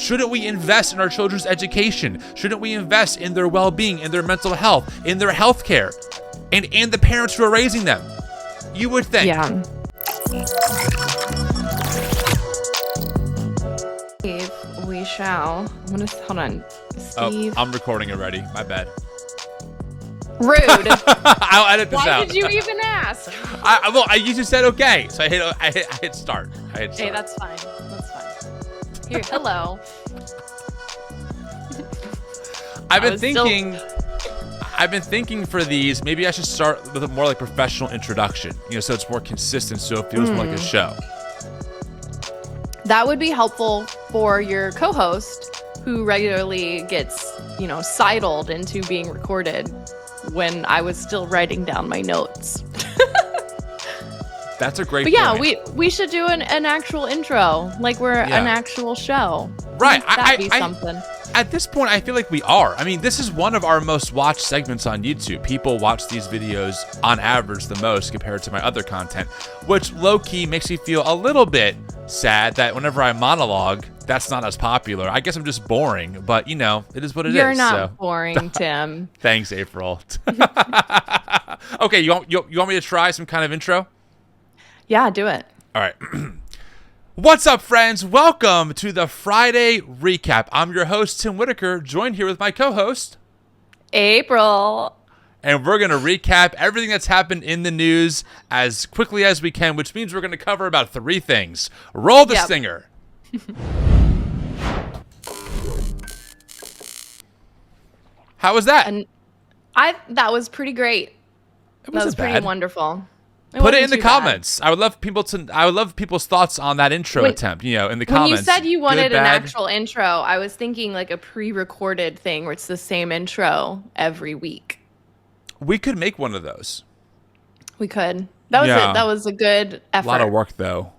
Shouldn't we invest in our children's education? Shouldn't we invest in their well-being, in their mental health, in their health care, and the parents who are raising them? You would think. Yeah. Steve, we shall. Hold on. Steve. Oh, I'm recording already. My bad. Rude. I'll edit this out. Why did you even ask? You just said okay, so I hit start. Okay, that's fine. That's fine. Here, hello. I've been thinking for these, maybe I should start with a more like professional introduction, so it's more consistent, so it feels more like a show. That would be helpful for your co-host who regularly gets, sidled into being recorded when I was still writing down my notes. That's a great point. But yeah, we should do an actual intro, like we're an actual show. Right. That'd be something. At this point, I feel like we are. I mean, this is one of our most watched segments on YouTube. People watch these videos on average the most compared to my other content, which low-key makes me feel a little bit sad that whenever I monologue, that's not as popular. I guess I'm just boring, but, it is what it is. You're not boring, Tim. Thanks, April. Okay, you want me to try some kind of intro? Yeah, do it. All right. What's up, friends? Welcome to the Friday Recap. I'm your host, Tim Whitaker, joined here with my co-host, April. And we're going to recap everything that's happened in the news as quickly as we can, which means we're going to cover about 3 things. Roll the stinger. How was that? That was pretty great. That was pretty wonderful. Put it in the comments. I would love people's thoughts on that intro attempt, in the comments. When you said you wanted an actual intro, I was thinking like a pre-recorded thing where it's the same intro every week. We could make one of those. We could. That was it. That was a good effort. A lot of work though,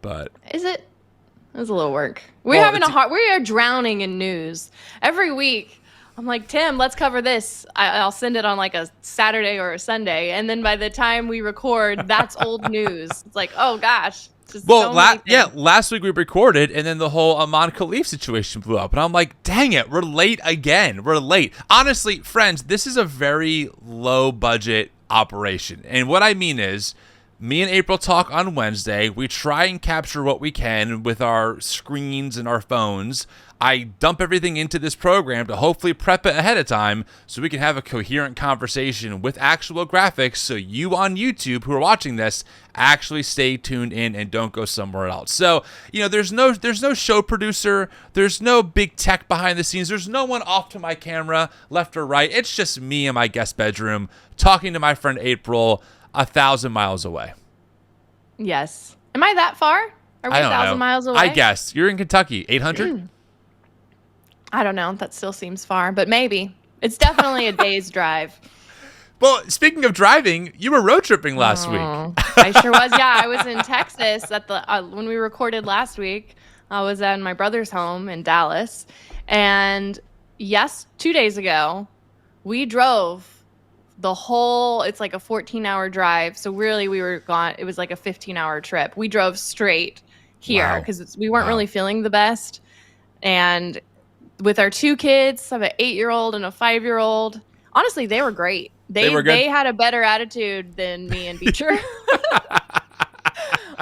but is it? It was a little work. We are drowning in news every week. I'm like, Tim, let's cover this. I'll send it on like a Saturday or a Sunday. And then by the time we record, that's old news. It's like, oh gosh. Last week we recorded and then the whole Amon Khalif situation blew up. And I'm like, dang it, we're late again. We're late. Honestly, friends, this is a very low budget operation. And what I mean is, me and April talk on Wednesday. We try and capture what we can with our screens and our phones. I dump everything into this program to hopefully prep it ahead of time so we can have a coherent conversation with actual graphics so you on YouTube who are watching this actually stay tuned in and don't go somewhere else. So, there's no show producer, there's no big tech behind the scenes, there's no one off to my camera, left or right. It's just me in my guest bedroom talking to my friend April 1,000 miles away. Yes. Am I that far? Are we 1,000 miles away? I guess. You're in Kentucky. 800? I don't know. That still seems far, but maybe. It's definitely a day's drive. Well, speaking of driving, you were road tripping last week. I sure was. Yeah, I was in Texas at when we recorded last week. I was at my brother's home in Dallas. And 2 days ago, we drove the whole, it's like a 14-hour drive. So really we were gone. It was like a 15-hour trip. We drove straight here because we weren't really feeling the best. And with our 2 kids, I have an 8-year-old and a 5-year-old. Honestly, they were great. They were good. They had a better attitude than me and Beecher.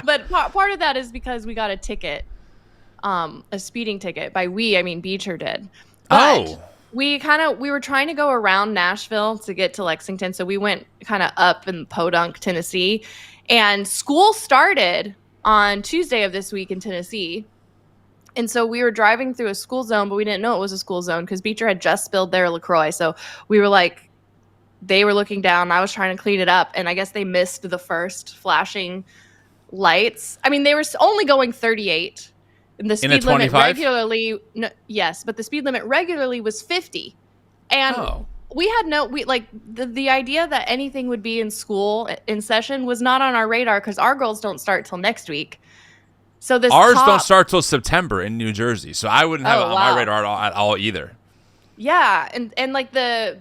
But part of that is because we got a ticket, a speeding ticket. By we, I mean Beecher did. But we were trying to go around Nashville to get to Lexington. So we went kind of up in Podunk, Tennessee. And school started on Tuesday of this week in Tennessee. And so we were driving through a school zone, but we didn't know it was a school zone because Beecher had just spilled their LaCroix. So we were like, they were looking down. I was trying to clean it up. And I guess they missed the first flashing lights. I mean, they were only going 38. And the speed limit regularly, but the speed limit regularly was 50. And we had the idea that anything would be in school in session was not on our radar because our girls don't start till next week. So ours don't start till September in New Jersey, so I wouldn't have it on my radar at all either. Yeah, and like the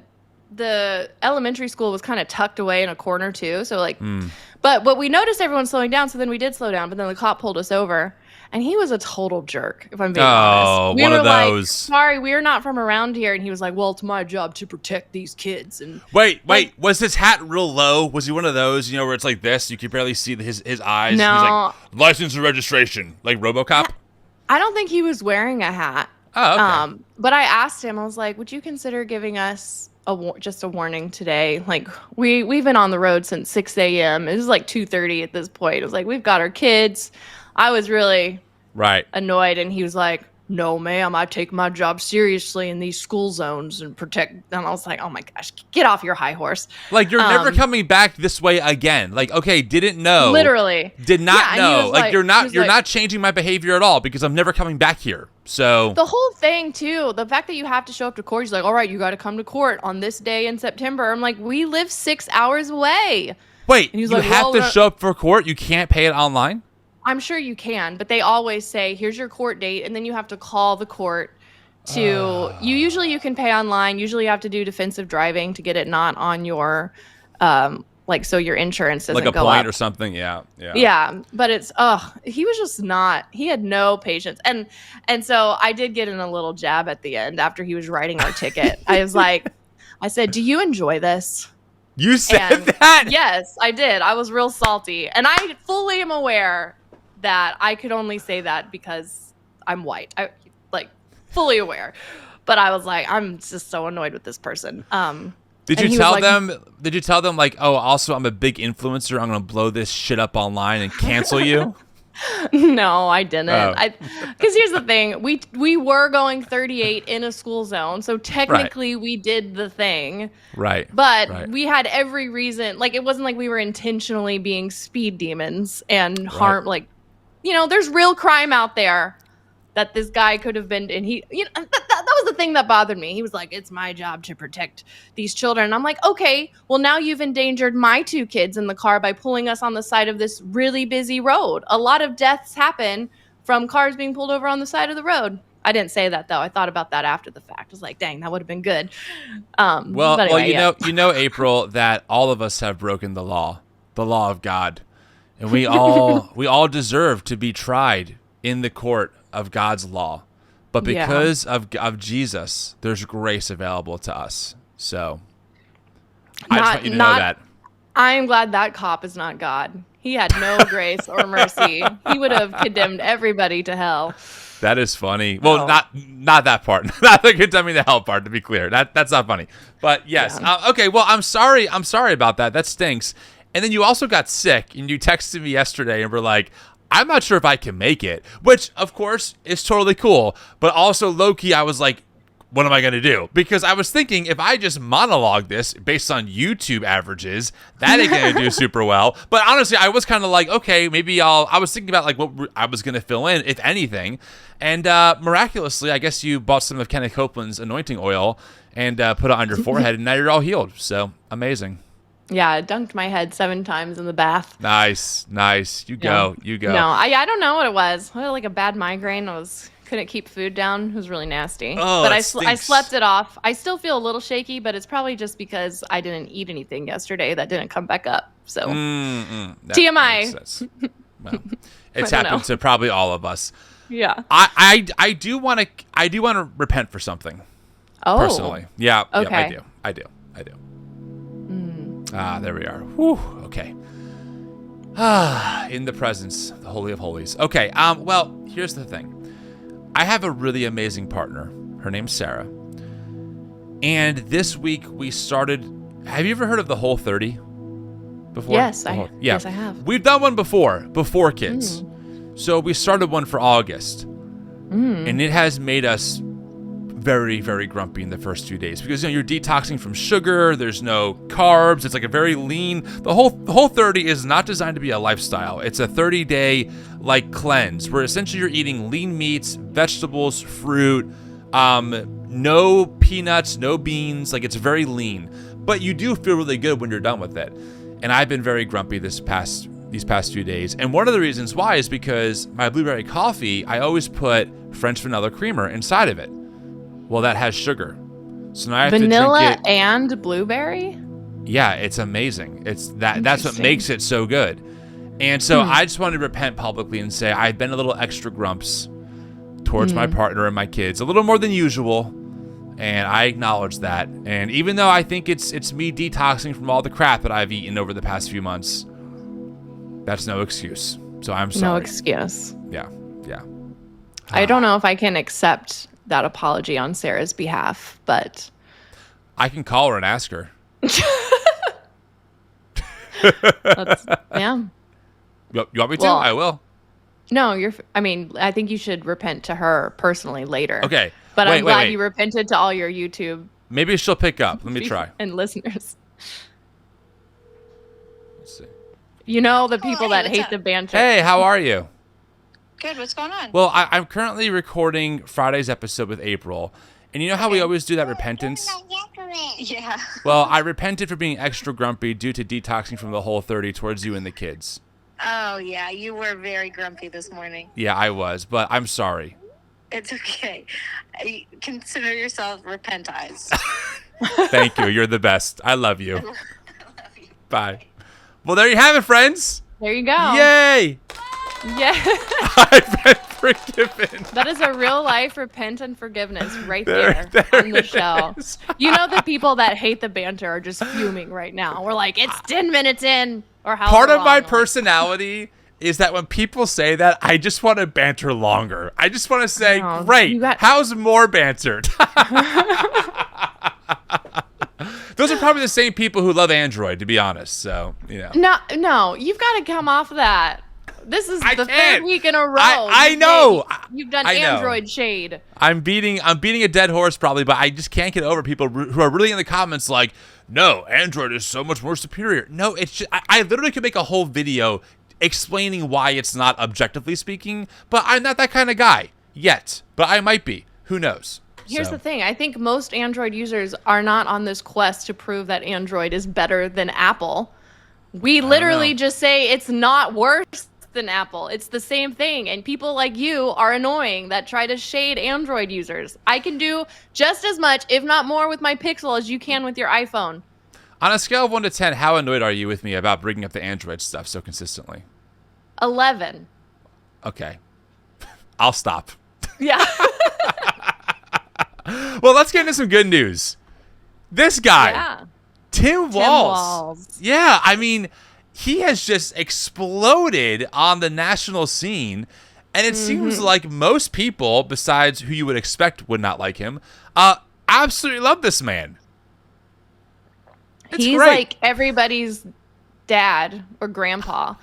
elementary school was kind of tucked away in a corner too. So but we noticed everyone slowing down, so then we did slow down. But then the cop pulled us over, And he was a total jerk, if I'm being honest. We one were of those. Sorry, we're not from around here. And he was like, well, it's my job to protect these kids. And wait, was his hat real low? Was he one of those, where it's like this? You can barely see his eyes. No. He's like, license and registration, like RoboCop? I don't think he was wearing a hat. Oh, okay. But I asked him, I was like, would you consider giving us just a warning today? Like, we've been on the road since 6 a.m. It was like 2:30 at this point. It was like, we've got our kids. I was really annoyed, and he was like, no, ma'am, I take my job seriously in these school zones and protect. And I was like, oh my gosh, get off your high horse. Like, you're never coming back this way again. Like, okay, didn't know. Literally. Did not know. Like, you're not changing my behavior at all because I'm never coming back here. So the whole thing too, the fact that you have to show up to court, he's like, all right, you got to come to court on this day in September. I'm like, we live 6 hours away. Wait, you have to show up for court? You can't pay it online? I'm sure you can, but they always say, here's your court date, and then you have to call the court to usually you can pay online. Usually you have to do defensive driving to get it not on your so your insurance doesn't go up. Like a point or something, yeah. Yeah, but it's he was just not. He had no patience, and so I did get in a little jab at the end after he was writing our ticket. I said, "Do you enjoy this?" You said that? Yes, I did. I was real salty, and I fully am aware that I could only say that because I'm white. I fully aware, but I was like, I'm just so annoyed with this person. Did you tell them? Did you tell them like, oh, also I'm a big influencer. I'm gonna blow this shit up online and cancel you? No, I didn't. Because here's the thing: we were going 38 in a school zone, so technically we did the thing. Right. But we had every reason. Like, it wasn't like we were intentionally being speed demons and harm. Like, there's real crime out there that this guy could have been, and he, that was the thing that bothered me. He was like, it's my job to protect these children. And I'm like, okay, well, now you've endangered my 2 kids in the car by pulling us on the side of this really busy road. A lot of deaths happen from cars being pulled over on the side of the road. I didn't say that though. I thought about that after the fact. I was like, dang, that would have been good. Well, anyway, April, that all of us have broken the law of God. And we all deserve to be tried in the court of God's law, but because of Jesus, there's grace available to us. So I just want you to know that. I am glad that cop is not God. He had no grace or mercy. He would have condemned everybody to hell. That is funny. Well, not that part. Not the condemning the hell part. To be clear, that's not funny. But yes, okay. Well, I'm sorry about that. That stinks. And then you also got sick, and you texted me yesterday, and were like, I'm not sure if I can make it, which, of course, is totally cool. But also, low-key, I was like, what am I going to do? Because I was thinking, if I just monologue this based on YouTube averages, that ain't going to do super well. But honestly, I was kind of like, okay, maybe I was thinking about like what I was going to fill in, if anything. And miraculously, I guess you bought some of Kenneth Copeland's anointing oil and put it on your forehead, and now you're all healed. So, amazing. Yeah, I dunked my head 7 times in the bath. Nice. You go. No, I don't know what it was. I had like a bad migraine. Couldn't keep food down. It was really nasty. Oh, but I slept it off. I still feel a little shaky, but it's probably just because I didn't eat anything yesterday that didn't come back up. So TMI. Well, it's happened to probably all of us. Yeah. I do want to repent for something. Oh. Personally. Yeah. Okay. Yeah, I do. There we are. Whew. Okay. In the presence, the Holy of Holies. Okay. Well, here's the thing. I have a really amazing partner. Her name's Sarah. And this week we started. Have you ever heard of the Whole 30 before? Yes, Yes, I have. We've done one before kids. So we started one for August. And it has made us very, very grumpy in the first few days because you're detoxing from sugar. There's no carbs. It's like a very lean. The whole 30 is not designed to be a lifestyle. It's a 30-day like cleanse where essentially you're eating lean meats, vegetables, fruit, no peanuts, no beans. Like, it's very lean, but you do feel really good when you're done with it. And I've been very grumpy these past few days. And one of the reasons why is because my blueberry coffee, I always put French vanilla creamer inside of it. Well, that has sugar. So now I have vanilla to drink it. And blueberry? Yeah, it's amazing. That's what makes it so good. And so I just wanted to repent publicly and say I've been a little extra grumps towards my partner and my kids, a little more than usual, and I acknowledge that. And even though I think it's me detoxing from all the crap that I've eaten over the past few months, that's no excuse. So I'm sorry. No excuse. Yeah. I don't know if I can accept that apology on Sarah's behalf, but I can call her and ask her. Yeah. You want me to? I will. No, I think you should repent to her personally later. Okay. But I'm glad you repented to all your YouTube. Maybe she'll pick up. Let me try. And listeners. Let's see. You know the people that hate the banter. Hey, how are you? Good. What's going on? Well, I'm currently recording Friday's episode with April. And you know how we always do that repentance? Yeah. Well, I repented for being extra grumpy due to detoxing from the Whole30 towards you and the kids. Oh, yeah. You were very grumpy this morning. Yeah, I was, but I'm sorry. It's okay. Consider yourself repentized. Thank you. You're the best. I love you. I love you. Bye. Well, there you have it, friends. There you go. Yay. Yeah. I've been forgiven. That is a real life repent and forgiveness right there on the show. You know the people that hate the banter are just fuming right now. We're like, it's 10 minutes in or how Part of my personality is that when people say that, I just want to banter longer. I just want to say, great, how's more banter? Those are probably the same people who love Android, to be honest. So, you know. No, you've got to come off that. This is the third week in a row. I know. You've done Android shade. I'm beating a dead horse probably, but I just can't get over people who are really in the comments like, no, Android is so much more superior. No, it's just, I literally could make a whole video explaining why it's not objectively speaking, but I'm not that kind of guy yet. But I might be. Who knows? Here's the thing. I think most Android users are not on this quest to prove that Android is better than Apple. We literally just say it's not worse than Apple. It's the same thing. And people like you are annoying that try to shade Android users. I can do just as much, if not more, with my Pixel as you can with your iPhone. On a scale of 1 to 10, how annoyed are you with me about bringing up the Android stuff so consistently? 11. Okay. I'll stop. Yeah. Well, let's get into some good news. This guy, Tim Walz. Yeah, I mean, he has just exploded on the national scene, and it seems like most people, besides who you would expect would not like him, absolutely love this man. He's great. Like everybody's dad or grandpa.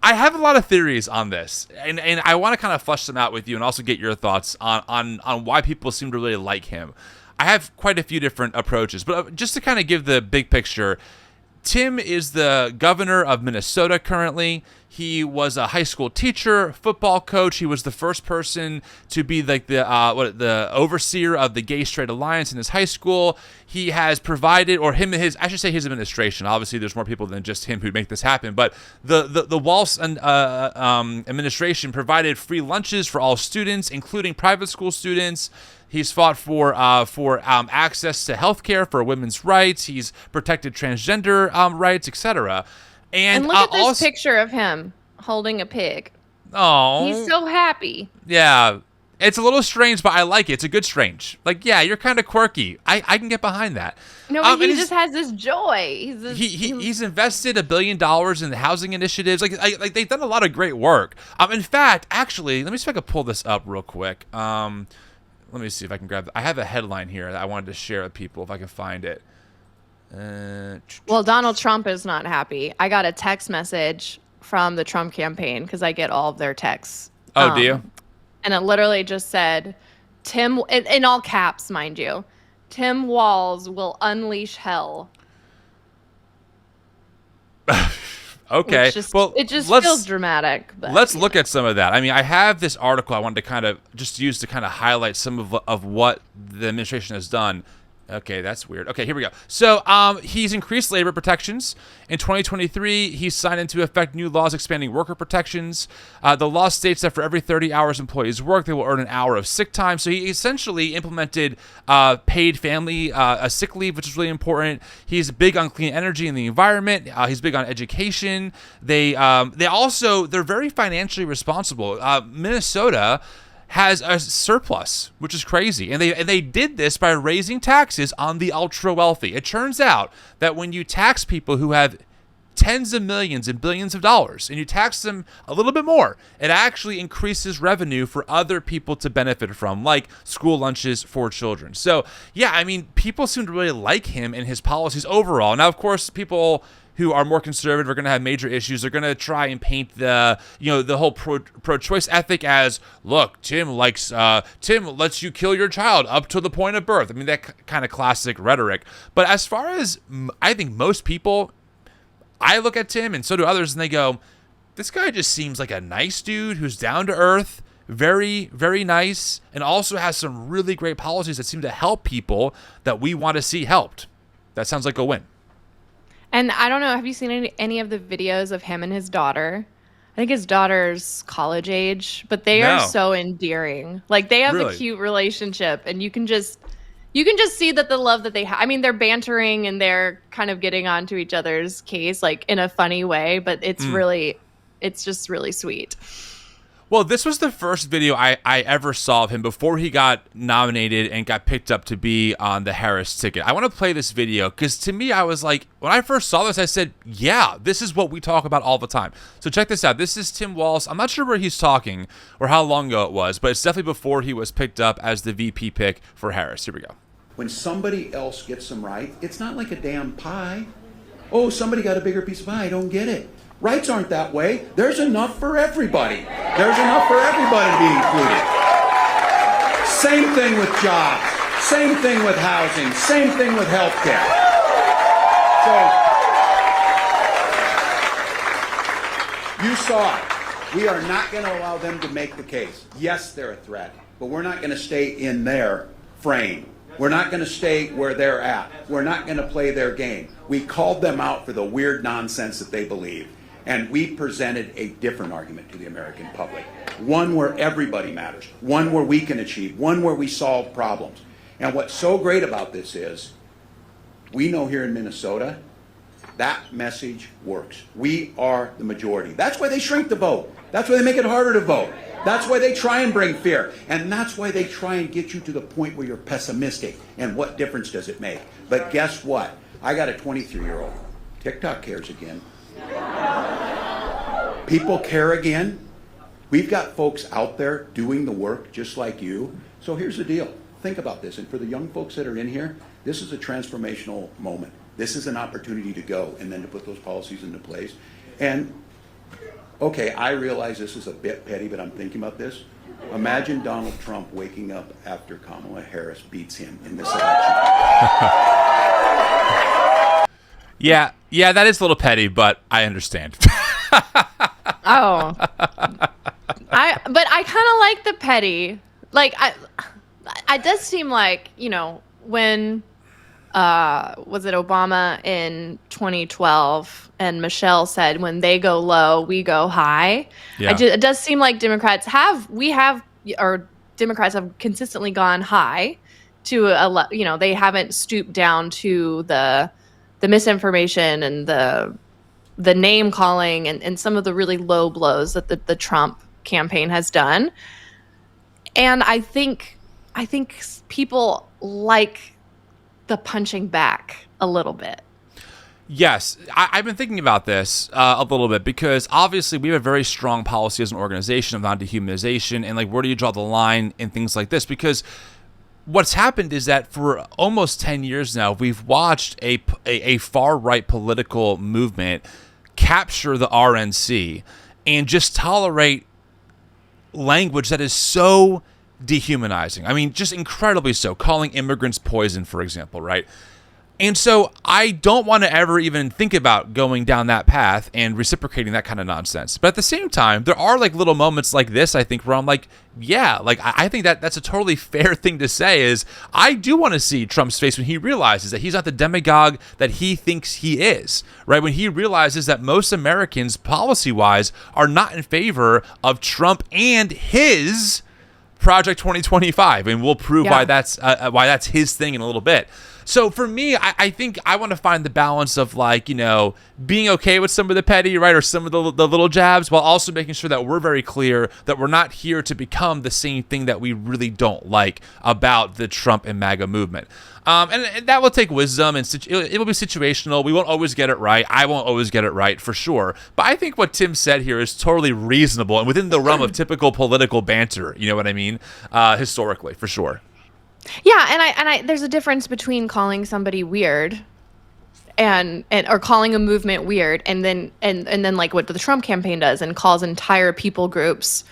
I have a lot of theories on this, and I want to kind of flesh them out with you and also get your thoughts on why people seem to really like him. I have quite a few different approaches, but just to kind of give the big picture, Tim is the governor of Minnesota currently. He was a high school teacher, football coach. He was the first person to be like the overseer of the Gay Straight Alliance in his high school. He has provided, or his administration. Obviously, there's more people than just him who make this happen. But the Walsh administration provided free lunches for all students, including private school students. He's fought for access to healthcare for women's rights. He's protected transgender rights, etc. And look at this picture of him holding a pig. Oh, he's so happy. Yeah, it's a little strange, but I like it. It's a good strange. Like, yeah, you're kind of quirky. I can get behind that. No, but he just has this joy. He's invested $1 billion in the housing initiatives. Like they've done a lot of great work. In fact, actually, let me see if I can pull this up real quick. Let me see if I can grab. I have a headline here that I wanted to share with people if I can find it. Well, Donald Trump is not happy. I got a text message from the Trump campaign because I get all of their texts. Oh, do you? And it literally just said, Tim, in all caps, mind you, Tim Walz will unleash hell. Okay. It just feels dramatic. But, let's look at some of that. I mean, I have this article I wanted to kind of just use to kind of highlight some of what the administration has done. Okay, that's weird. Okay, here we go. So he's increased labor protections. In 2023, he signed into effect new laws expanding worker protections. The law states that for every 30 hours employees work, they will earn an hour of sick time. So he essentially implemented paid family sick leave, which is really important. He's big on clean energy and the environment. He's big on education. They're very financially responsible. Minnesota has a surplus, which is crazy. And they did this by raising taxes on the ultra wealthy. It turns out that when you tax people who have tens of millions and billions of dollars and you tax them a little bit more, it actually increases revenue for other people to benefit from, like school lunches for children. So yeah, I mean, people seem to really like him and his policies overall. Now, of course, people who are more conservative are going to have major issues. They're going to try and paint the whole pro-choice ethic as, look, Tim lets you kill your child up to the point of birth. I mean, that kind of classic rhetoric. But as far as I think most people, I look at Tim and so do others, and they go, this guy just seems like a nice dude who's down to earth, very, very nice, and also has some really great policies that seem to help people that we want to see helped. That sounds like a win. And I don't know, have you seen any of the videos of him and his daughter? I think his daughter's college age, but they are so endearing. Like, they have a cute relationship, and you can just see that the love that they have. I mean, they're bantering and they're kind of getting onto each other's case, like in a funny way, but it's just really sweet. Well, this was the first video I ever saw of him before he got nominated and got picked up to be on the Harris ticket. I want to play this video because to me, I was like, when I first saw this, I said, yeah, this is what we talk about all the time. So check this out. This is Tim Walz. I'm not sure where he's talking or how long ago it was, but it's definitely before he was picked up as the VP pick for Harris. Here we go. When somebody else gets them right, it's not like a damn pie. Oh, somebody got a bigger piece of pie. I don't get it. Rights aren't that way. There's enough for everybody. There's enough for everybody to be included. Same thing with jobs. Same thing with housing. Same thing with health care. So, you saw it. We are not going to allow them to make the case. Yes, they're a threat, but we're not going to stay in their frame. We're not going to stay where they're at. We're not going to play their game. We called them out for the weird nonsense that they believe. And we presented a different argument to the American public. One where everybody matters. One where we can achieve. One where we solve problems. And what's so great about this is, we know here in Minnesota, that message works. We are the majority. That's why they shrink the vote. That's why they make it harder to vote. That's why they try and bring fear. And that's why they try and get you to the point where you're pessimistic. And what difference does it make? But guess what? I got a 23-year-old. TikTok cares again. People care again. We've got folks out there doing the work just like you. So here's the deal. Think about this. And for the young folks that are in here, this is a transformational moment. This is an opportunity to go and then to put those policies into place. And, okay, I realize this is a bit petty, but I'm thinking about this. Imagine Donald Trump waking up after Kamala Harris beats him in this election. Yeah, that is a little petty, but I understand. Oh, but I kind of like the petty. Like, it does seem like, when was it Obama in 2012 and Michelle said, when they go low, we go high. Yeah. It does seem like Democrats have consistently gone high to they haven't stooped down to the misinformation and the name calling and some of the really low blows that the Trump campaign has done. And I think people like the punching back a little bit. Yes, I've been thinking about this a little bit because obviously we have a very strong policy as an organization of non-dehumanization and like where do you draw the line and things like this, because what's happened is that for almost 10 years now, we've watched a far-right political movement capture the RNC and just tolerate language that is so dehumanizing. I mean, just incredibly so. Calling immigrants poison, for example, right? And so I don't want to ever even think about going down that path and reciprocating that kind of nonsense. But at the same time, there are like little moments like this, I think, where I'm like, yeah, like I think that's a totally fair thing to say is I do want to see Trump's face when he realizes that he's not the demagogue that he thinks he is, right? When he realizes that most Americans, policy-wise, are not in favor of Trump and his Project 2025. And we'll prove why that's his thing in a little bit. So for me, I think I want to find the balance of like, you know, being okay with some of the petty, right, or some of the little jabs, while also making sure that we're very clear that we're not here to become the same thing that we really don't like about the Trump and MAGA movement. And that will take wisdom, and it will be situational. We won't always get it right. I won't always get it right, for sure. But I think what Tim said here is totally reasonable and within the realm of typical political banter. You know what I mean? Historically, for sure. Yeah, and I there's a difference between calling somebody weird and or calling a movement weird and then like what the Trump campaign does and calls entire people groups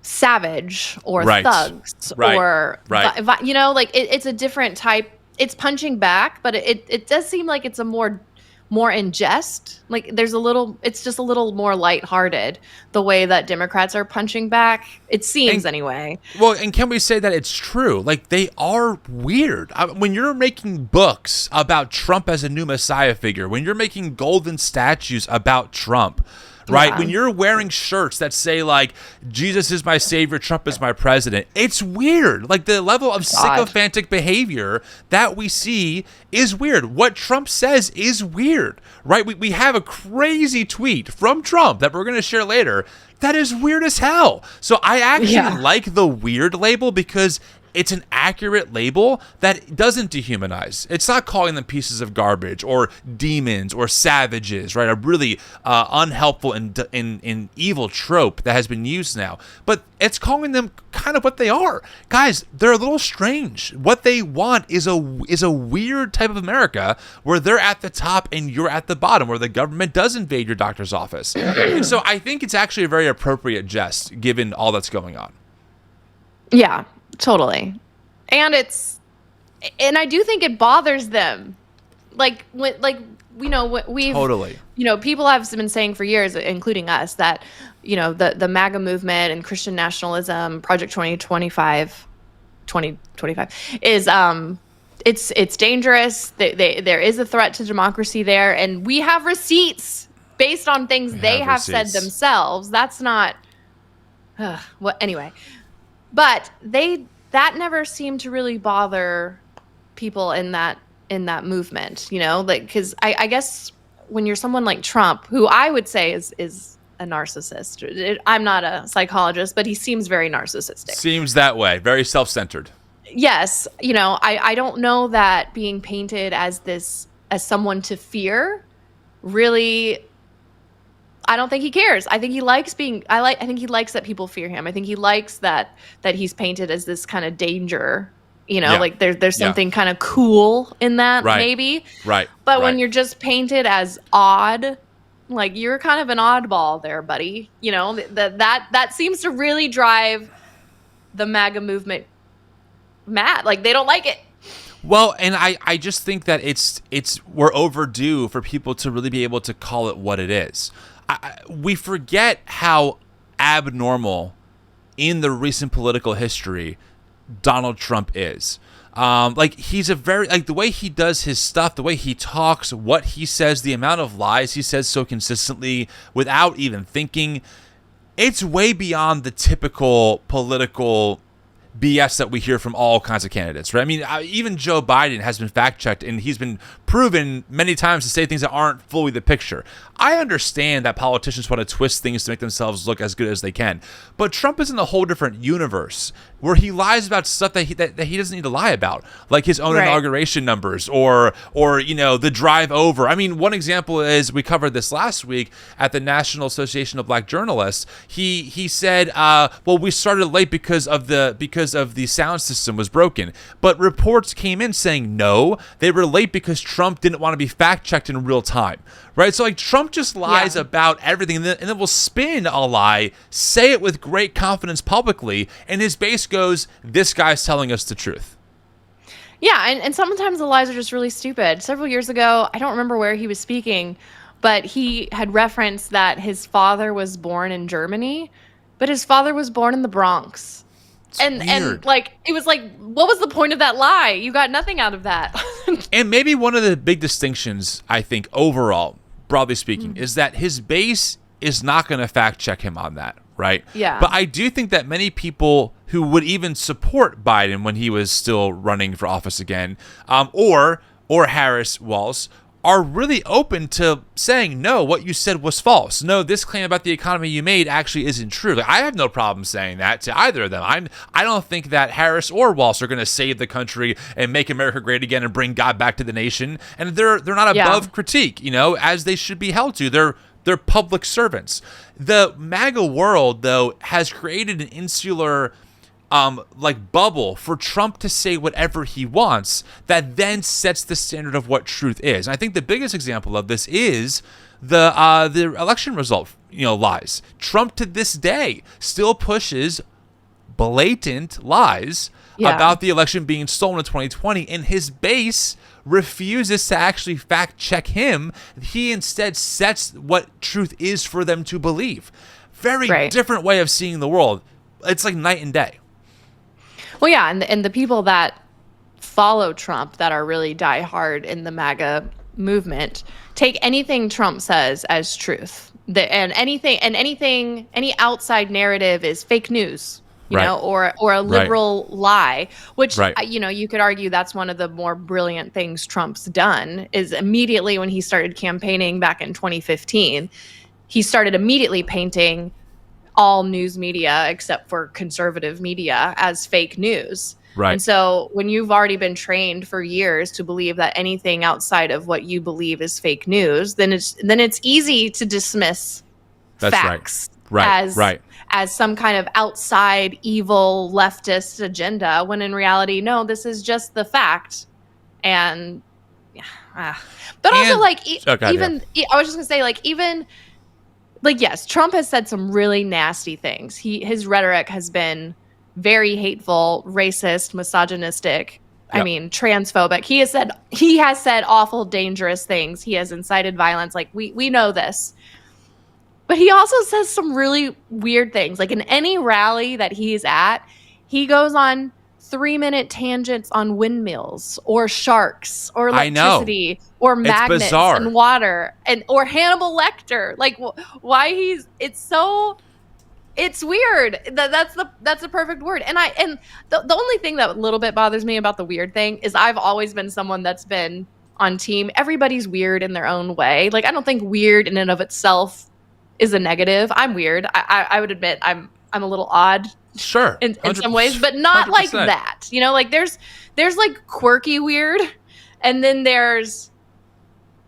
savage or thugs or you know, like it's a different type. It's punching back, but it does seem like it's a more in jest. Like it's just a little more lighthearted the way that Democrats are punching back. It seems anyway. Well, and can we say that it's true? Like they are weird. When you're making books about Trump as a new Messiah figure, when you're making golden statues about Trump, right? Yeah. When you're wearing shirts that say like, Jesus is my savior, Trump is my president, it's weird. Like the level of sycophantic behavior that we see is weird. What Trump says is weird, right? We have a crazy tweet from Trump that we're going to share later that is weird as hell. So I actually like the weird label because it's an accurate label that doesn't dehumanize. It's not calling them pieces of garbage or demons or savages, right? A really unhelpful and evil trope that has been used now. But it's calling them kind of what they are. Guys, they're a little strange. What they want is a weird type of America where they're at the top and you're at the bottom, where the government does invade your doctor's office. And so I think it's actually a very appropriate jest given all that's going on. Yeah. Totally. And I do think it bothers them. We've totally, people have been saying for years, including us, that, the MAGA movement and Christian nationalism, Project 2025 is, it's dangerous. There is a threat to democracy there. And we have receipts based on things they have said themselves. That's not, anyway. But that never seemed to really bother people in that movement, because I guess when you're someone like Trump, who I would say is a narcissist. I'm not a psychologist, but he seems very narcissistic. Seems that way, very self-centered. Yes, I don't know that being painted as someone to fear really. I don't think he cares. I think he likes I think he likes that people fear him. I think he likes that he's painted as this kind of danger, like there's something kind of cool in that, maybe. Right. But when you're just painted as odd, like you're kind of an oddball there, buddy. That seems to really drive the MAGA movement mad. Like they don't like it. Well, and I just think that we're overdue for people to really be able to call it what it is. We forget how abnormal in the recent political history Donald Trump is. He's the way he does his stuff, the way he talks, what he says, the amount of lies he says so consistently without even thinking. It's way beyond the typical political BS that we hear from all kinds of candidates, right? I mean, even Joe Biden has been fact-checked, and he's been proven many times to say things that aren't fully the picture. I understand that politicians want to twist things to make themselves look as good as they can, but Trump is in a whole different universe where he lies about stuff that he doesn't need to lie about, like his own inauguration numbers or the drive over. I mean, one example is, we covered this last week at the National Association of Black Journalists. He said, well, we started late because of the sound system was broken, but reports came in saying no, they were late because Trump didn't want to be fact-checked in real time, right? So like Trump just lies about everything, and then will spin a lie, say it with great confidence publicly, and his base goes, this guy's telling us the truth. Yeah, and sometimes the lies are just really stupid. Several years ago, I don't remember where he was speaking, but he had referenced that his father was born in Germany, but his father was born in the Bronx. And like, it was like, what was the point of that lie? You got nothing out of that. And maybe one of the big distinctions, I think, overall, broadly speaking, is that his base is not going to fact check him on that, right? Yeah. But I do think that many people who would even support Biden when he was still running for office again, or Harris-Walz, are really open to saying, no, what you said was false. No, this claim about the economy you made actually isn't true. Like, I have no problem saying that to either of them. I don't think that Harris or Walsh are going to save the country and make America great again and bring God back to the nation. And they're not above critique, as they should be held to. They're public servants. The MAGA world, though, has created an insular bubble for Trump to say whatever he wants that then sets the standard of what truth is. And I think the biggest example of this is the election result, lies. Trump to this day still pushes blatant lies about the election being stolen in 2020, and his base refuses to actually fact check him. He instead sets what truth is for them to believe. Very different way of seeing the world. It's like night and day. Well, yeah, and the people that follow Trump that are really diehard in the MAGA movement take anything Trump says as truth. Any outside narrative is fake news, or a liberal lie, which, you could argue that's one of the more brilliant things Trump's done is immediately when he started campaigning back in 2015, he started immediately painting all news media except for conservative media as fake news. Right. And so when you've already been trained for years to believe that anything outside of what you believe is fake news, then it's easy to dismiss facts as some kind of outside evil leftist agenda, when in reality, no, this is just the fact. And but also I was just gonna say, yes, Trump has said some really nasty things. His rhetoric has been very hateful, racist, misogynistic. Yep. I mean, transphobic. He has said awful, dangerous things. He has incited violence. Like we know this. But he also says some really weird things. Like in any rally that he's at, he goes on 3-minute tangents on windmills or sharks or electricity or magnets and water or Hannibal Lecter. Like it's weird. That's the perfect word. And the only thing that a little bit bothers me about the weird thing is I've always been someone that's been on team. Everybody's weird in their own way. Like I don't think weird in and of itself is a negative. I'm weird. I would admit I'm a little odd. Sure. In some ways, but not 100%. Like that. Like there's like quirky weird, and then there's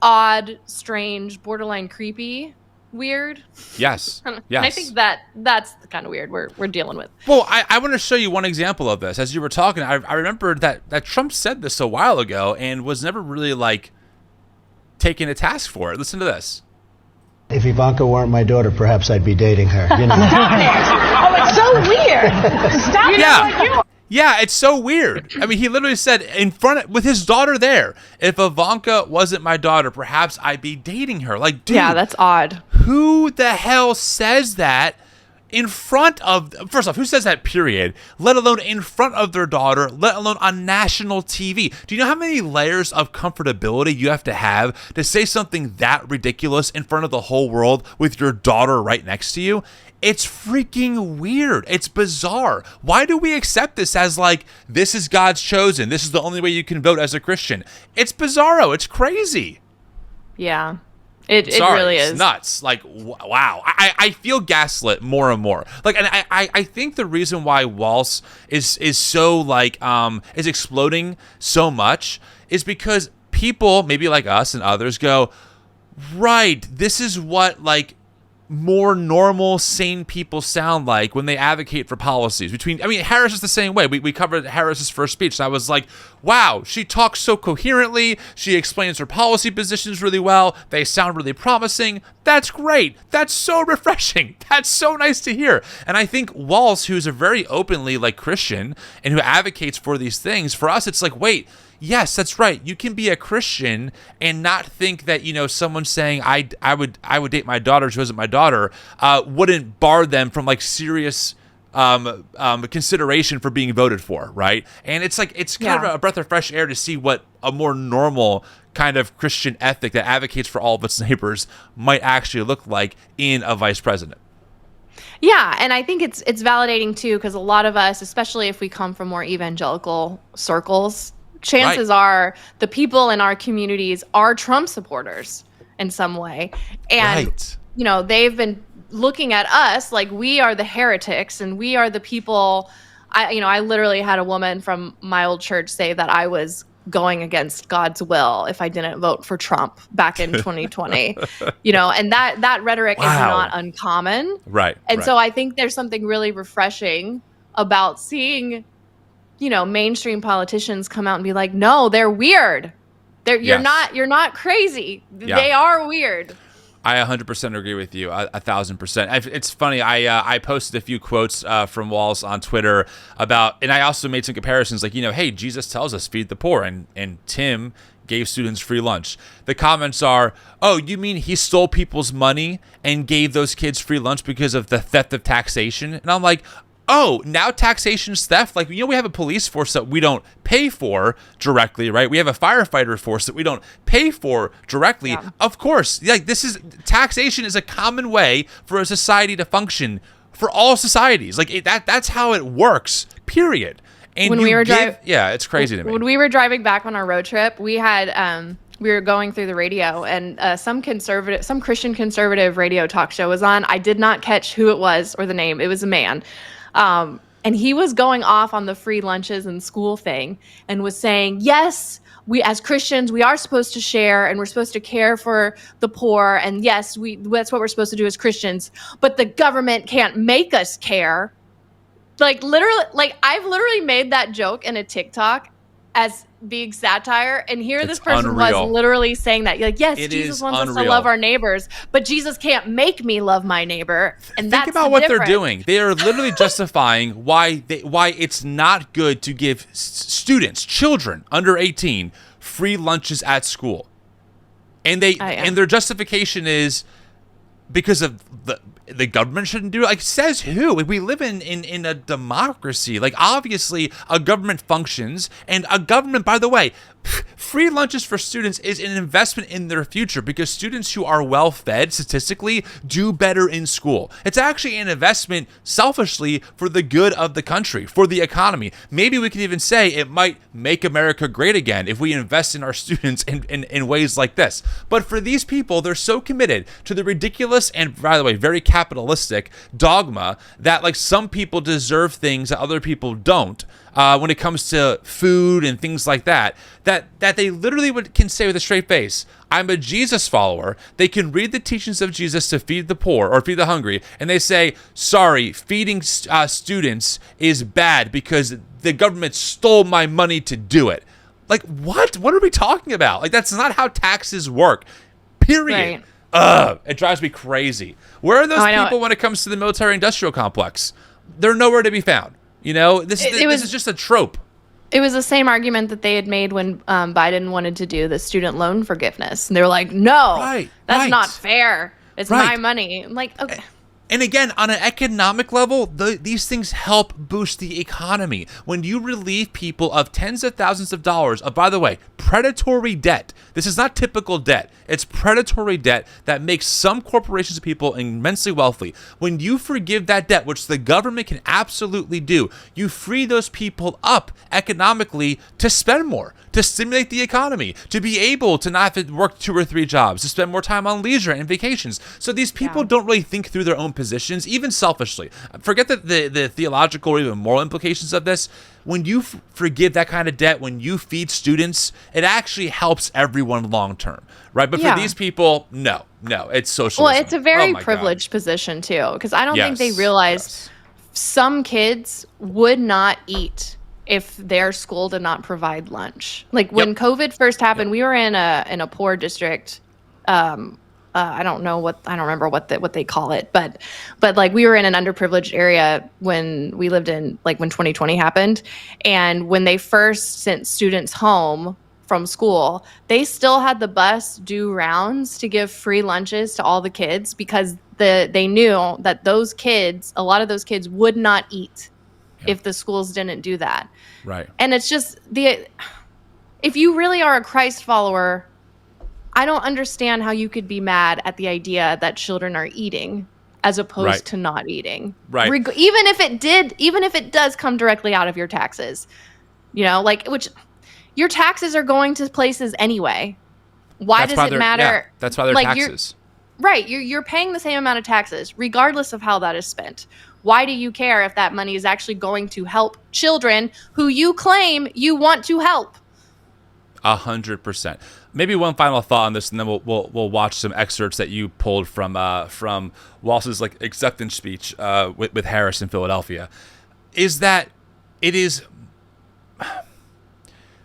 odd, strange, borderline creepy weird. Yes. And I think that's the kind of weird we're dealing with. Well, I want to show you one example of this. As you were talking, I remembered that Trump said this a while ago and was never really taken to task for it. Listen to this. If Ivanka weren't my daughter, perhaps I'd be dating her. Stop it! Oh, it's so weird. Stop it! Yeah, it's so weird. I mean, he literally said with his daughter there, if Ivanka wasn't my daughter, perhaps I'd be dating her. Like, dude. Yeah, that's odd. Who the hell says that in front of, first off, who says that, period, let alone in front of their daughter, let alone on national TV? Do you know how many layers of comfortability you have to say something that ridiculous in front of the whole world with your daughter right next to you? It's freaking weird. It's bizarre. Why do we accept this as this is God's chosen? This is the only way you can vote as a Christian. It's bizarro. It's crazy. Yeah. It really is. It's nuts. Wow. I feel gaslit more and more. And I think the reason why Walsh is so is exploding so much is because people, maybe like us and others, go, right, this is what more normal, sane people sound like when they advocate for policies. Harris is the same way. We covered Harris's first speech, and I was like, wow, she talks so coherently. She explains her policy positions really well. They sound really promising. That's great. That's so refreshing. That's so nice to hear. And I think Walsh, who's a very openly Christian and who advocates for these things, for us, it's like, wait, yes, that's right. You can be a Christian and not think that, someone saying I would date my daughter who isn't my daughter wouldn't bar them from serious consideration for being voted for, right? And it's kind of a breath of fresh air to see what a more normal kind of Christian ethic that advocates for all of its neighbors might actually look like in a vice president. Yeah, and I think it's validating too, because a lot of us, especially if we come from more evangelical circles, chances are the people in our communities are Trump supporters in some way. And, they've been looking at us like we are the heretics and we are the people. I literally had a woman from my old church say that I was going against God's will if I didn't vote for Trump back in 2020, and that rhetoric is not uncommon. Right. And so I think there's something really refreshing about seeing mainstream politicians come out and be like, no, they're weird. You're not crazy. Yeah. They are weird. I 100% agree with you, 1,000%. It's funny. I posted a few quotes from Walsh on Twitter about, and I also made some comparisons hey, Jesus tells us feed the poor, and Tim gave students free lunch. The comments are, oh, you mean he stole people's money and gave those kids free lunch because of the theft of taxation? And I'm like, oh, now taxation's theft? We have a police force that we don't pay for directly, right? We have a firefighter force that we don't pay for directly. Yeah. Of course, taxation is a common way for a society to function for all societies. That's how it works, period. And when it's crazy to me. When we were driving back on our road trip, we had we were going through the radio, and some Christian conservative radio talk show was on. I did not catch who it was or the name. It was a man. And he was going off on the free lunches and school thing and was saying, yes, we as Christians, we are supposed to share and we're supposed to care for the poor. And yes, that's what we're supposed to do as Christians. But the government can't make us care. I've literally made that joke in a TikTok as being satire, and this person was literally saying that. Yes, Jesus wants us to love our neighbors, but Jesus can't make me love my neighbor. And think about what they're doing. They are literally justifying why it's not good to give children under 18, free lunches at school, and their justification is because of the government shouldn't do it. Says who? We live in a democracy. Obviously a government functions, and a government, by the way, free lunches for students is an investment in their future, because students who are well fed statistically do better in school. It's actually an investment selfishly for the good of the country, for the economy. Maybe we can even say it might make America great again if we invest in our students in ways like this. But for these people, they're so committed to the ridiculous and, by the way, very capitalistic dogma that some people deserve things that other people don't when it comes to food and things like that they literally can say with a straight face, I'm a Jesus follower. They can read the teachings of Jesus to feed the poor or feed the hungry, and they say, sorry, feeding students is bad because the government stole my money to do it. What? What are we talking about? That's not how taxes work, period. Right. It drives me crazy. Where are those people when it comes to the military-industrial complex? They're nowhere to be found. This is just a trope. It was the same argument that they had made when Biden wanted to do the student loan forgiveness. And they were like, no, that's not fair. It's my money. I'm like, okay. And again, on an economic level, these things help boost the economy. When you relieve people of tens of thousands of dollars of, by the way, predatory debt. This is not typical debt. It's predatory debt that makes some corporations and people immensely wealthy. When you forgive that debt, which the government can absolutely do, you free those people up economically to spend more, to stimulate the economy, to be able to not have to work 2 or 3 jobs, to spend more time on leisure and vacations. So these people don't really think through their own positions, even selfishly. Forget the theological or even moral implications of this. When you forgive that kind of debt, when you feed students, it actually helps everyone long term, right? But for these people, no, it's socialism. Well, it's a very privileged position too, because I don't think they realize some kids would not eat if their school did not provide lunch. Like when COVID first happened, we were in a poor district. I don't remember what they call it, but like we were in an underprivileged area when we lived in, like when 2020 happened. And when they first sent students home from school, they still had the bus do rounds to give free lunches to all the kids because they knew that a lot of those kids would not eat if the schools didn't do that. Right. And it's just if you really are a Christ follower, I don't understand how you could be mad at the idea that children are eating as opposed to not eating. Right. Even if it does come directly out of your taxes, which your taxes are going to places anyway. Why does it matter? Yeah, that's why they're taxes. You're paying the same amount of taxes, regardless of how that is spent. Why do you care if that money is actually going to help children who you claim you want to help? 100%. Maybe one final thought on this, and then we'll watch some excerpts that you pulled from Walsh's acceptance speech with Harris in Philadelphia. Is that it is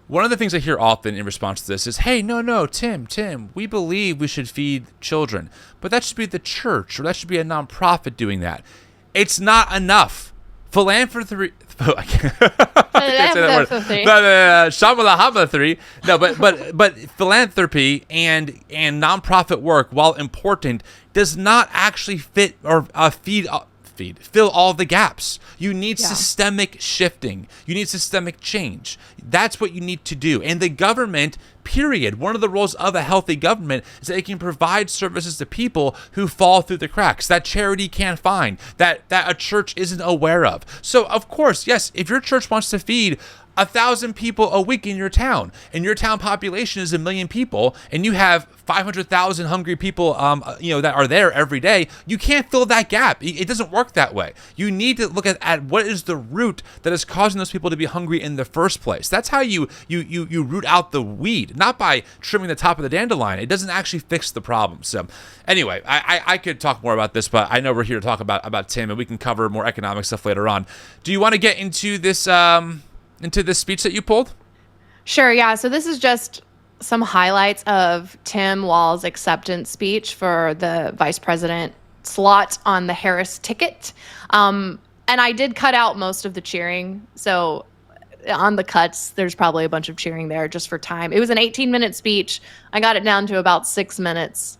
one of the things I hear often in response to this is, "Hey, no, Tim, we believe we should feed children, but that should be the church or that should be a nonprofit doing that." It's not enough. Philanthropy. I can't say that word. No, but philanthropy and nonprofit work, while important, does not actually fit or fill all the gaps. You need systemic shifting. You need systemic change. That's what you need to do. And the government, period. One of the roles of a healthy government is that it can provide services to people who fall through the cracks, that charity can't find, that a church isn't aware of. So, of course, yes, if your church wants to feed 1,000 people a week in your town, and your town population is 1 million people, and you have 500,000 hungry people, that are there every day, you can't fill that gap. It doesn't work that way. You need to look at what is the root that is causing those people to be hungry in the first place. That's how you root out the weed, not by trimming the top of the dandelion. It doesn't actually fix the problem. So, anyway, I could talk more about this, but I know we're here to talk about Tim, and we can cover more economic stuff later on. Do you want to get into this? Into this speech that you pulled? Sure, yeah. So this is just some highlights of Tim Walz's acceptance speech for the vice president slot on the Harris ticket. And I did cut out most of the cheering. So on the cuts, there's probably a bunch of cheering there just for time. It was an 18-minute speech. I got it down to about 6 minutes.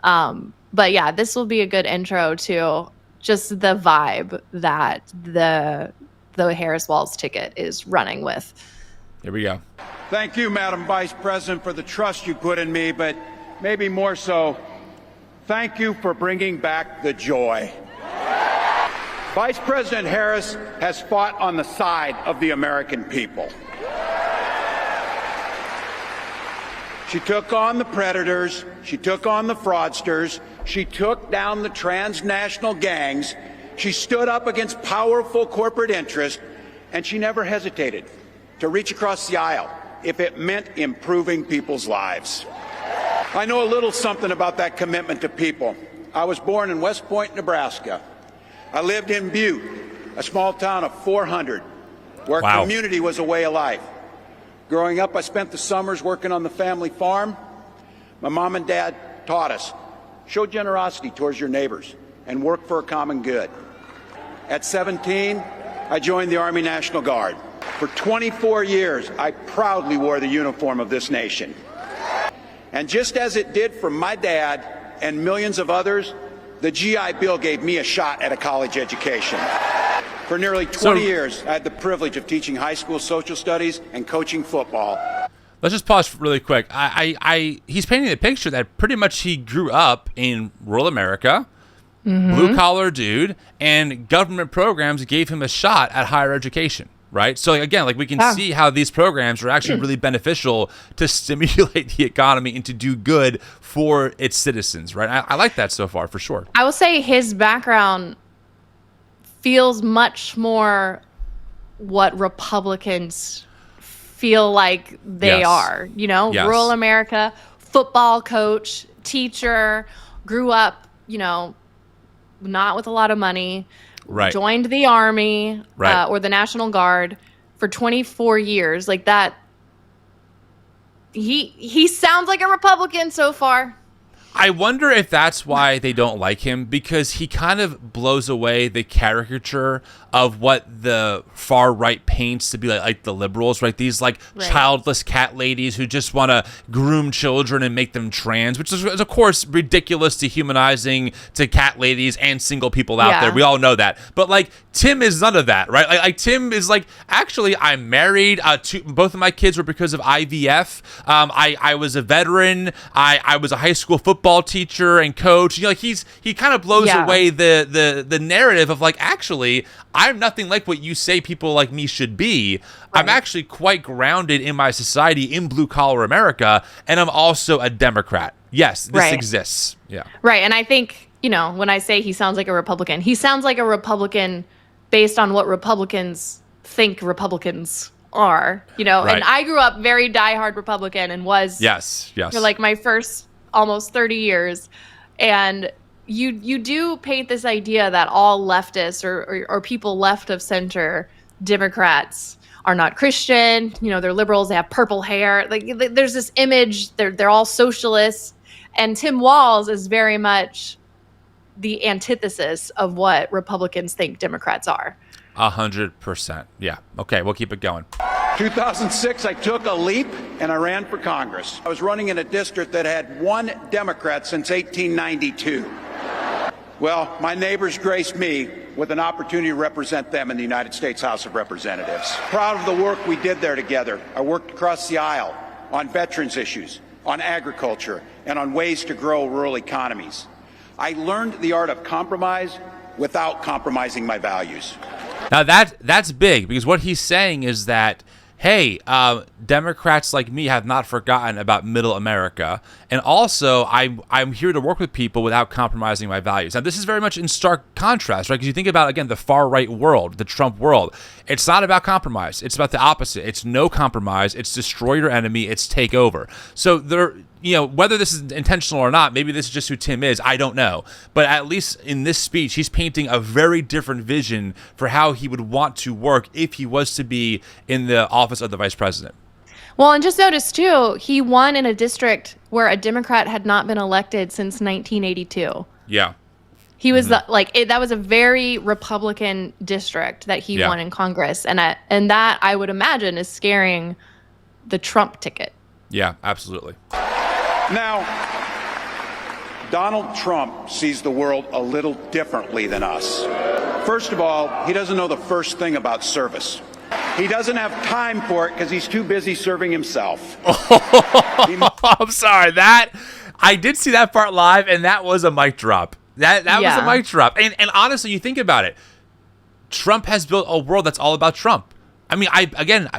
But yeah, this will be a good intro to just the vibe that the Harris-Walz ticket is running with. Here we go. Thank you, Madam Vice President, for the trust you put in me, but maybe more so, thank you for bringing back the joy. Vice President Harris has fought on the side of the American people. She took on the predators, she took on the fraudsters, she took down the transnational gangs, she stood up against powerful corporate interests, and she never hesitated to reach across the aisle if it meant improving people's lives. I know a little something about that commitment to people. I was born in West Point, Nebraska. I lived in Butte, a small town of 400, where community was a way of life. Growing up, I spent the summers working on the family farm. My mom and dad taught us, show generosity towards your neighbors and work for a common good. At 17, I joined the Army National Guard. For 24 years, I proudly wore the uniform of this nation. And just as it did for my dad and millions of others, the GI Bill gave me a shot at a college education. For nearly 20 years, I had the privilege of teaching high school social studies and coaching football. Let's just pause really quick. He's painting the picture that pretty much he grew up in rural America, blue-collar dude, and government programs gave him a shot at higher education. right? So again, like we can see how these programs are actually really beneficial to stimulate the economy and to do good for its citizens, right? I like that so far, for sure. I will say his background feels much more what Republicans feel like they are, rural America, football coach, teacher, grew up, not with a lot of money, joined the Army or the National Guard for 24 years. Like that, he sounds like a Republican so far. I wonder if that's why they don't like him, because he kind of blows away the caricature of what the far right paints to be like the liberals, right? These childless cat ladies who just want to groom children and make them trans, which is of course ridiculous, dehumanizing to cat ladies and single people out there. We all know that. But like Tim is none of that, right? Like Tim is like, actually, I'm married. Both of my kids were because of IVF. I was a veteran. I was a high school football teacher and coach. He kind of blows away the narrative of like, actually, I'm nothing like what you say people like me should be. I'm actually quite grounded in my society in blue collar America, and I'm also a Democrat. Yes, this exists. Yeah. Right. And I think, when I say he sounds like a Republican, he sounds like a Republican based on what Republicans think Republicans are, and I grew up very diehard Republican and was for like my first almost 30 years. And you do paint this idea that all leftists or people left of center Democrats are not Christian, they're liberals, they have purple hair. Like there's this image, they're all socialists. And Tim Walz is very much the antithesis of what Republicans think Democrats are. 100%. Yeah. Okay, we'll keep it going. 2006, I took a leap and I ran for Congress. I was running in a district that had one Democrat since 1892. Well, my neighbors graced me with an opportunity to represent them in the United States House of Representatives. Proud of the work we did there together. I worked across the aisle on veterans issues, on agriculture, and on ways to grow rural economies. I learned the art of compromise without compromising my values. Now that's big, because what he's saying is that, hey, Democrats like me have not forgotten about middle America, and also I'm here to work with people without compromising my values. Now this is very much in stark contrast, right? Because you think about, again, the far right world, the Trump world. It's not about compromise. It's about the opposite. It's no compromise. It's destroy your enemy. It's take over. So there, whether this is intentional or not, maybe this is just who Tim is, I don't know. But at least in this speech, he's painting a very different vision for how he would want to work if he was to be in the office of the vice president. Well, and just notice too, he won in a district where a Democrat had not been elected since 1982. Yeah. He was that was a very Republican district that he won in Congress, and that I would imagine is scaring the Trump ticket. Yeah, absolutely. Now, Donald Trump sees the world a little differently than us. First of all, he doesn't know the first thing about service. He doesn't have time for it because he's too busy serving himself. I'm sorry. I did see that part live, and that was a mic drop. That was a mic drop. And honestly, you think about it. Trump has built a world that's all about Trump. I mean,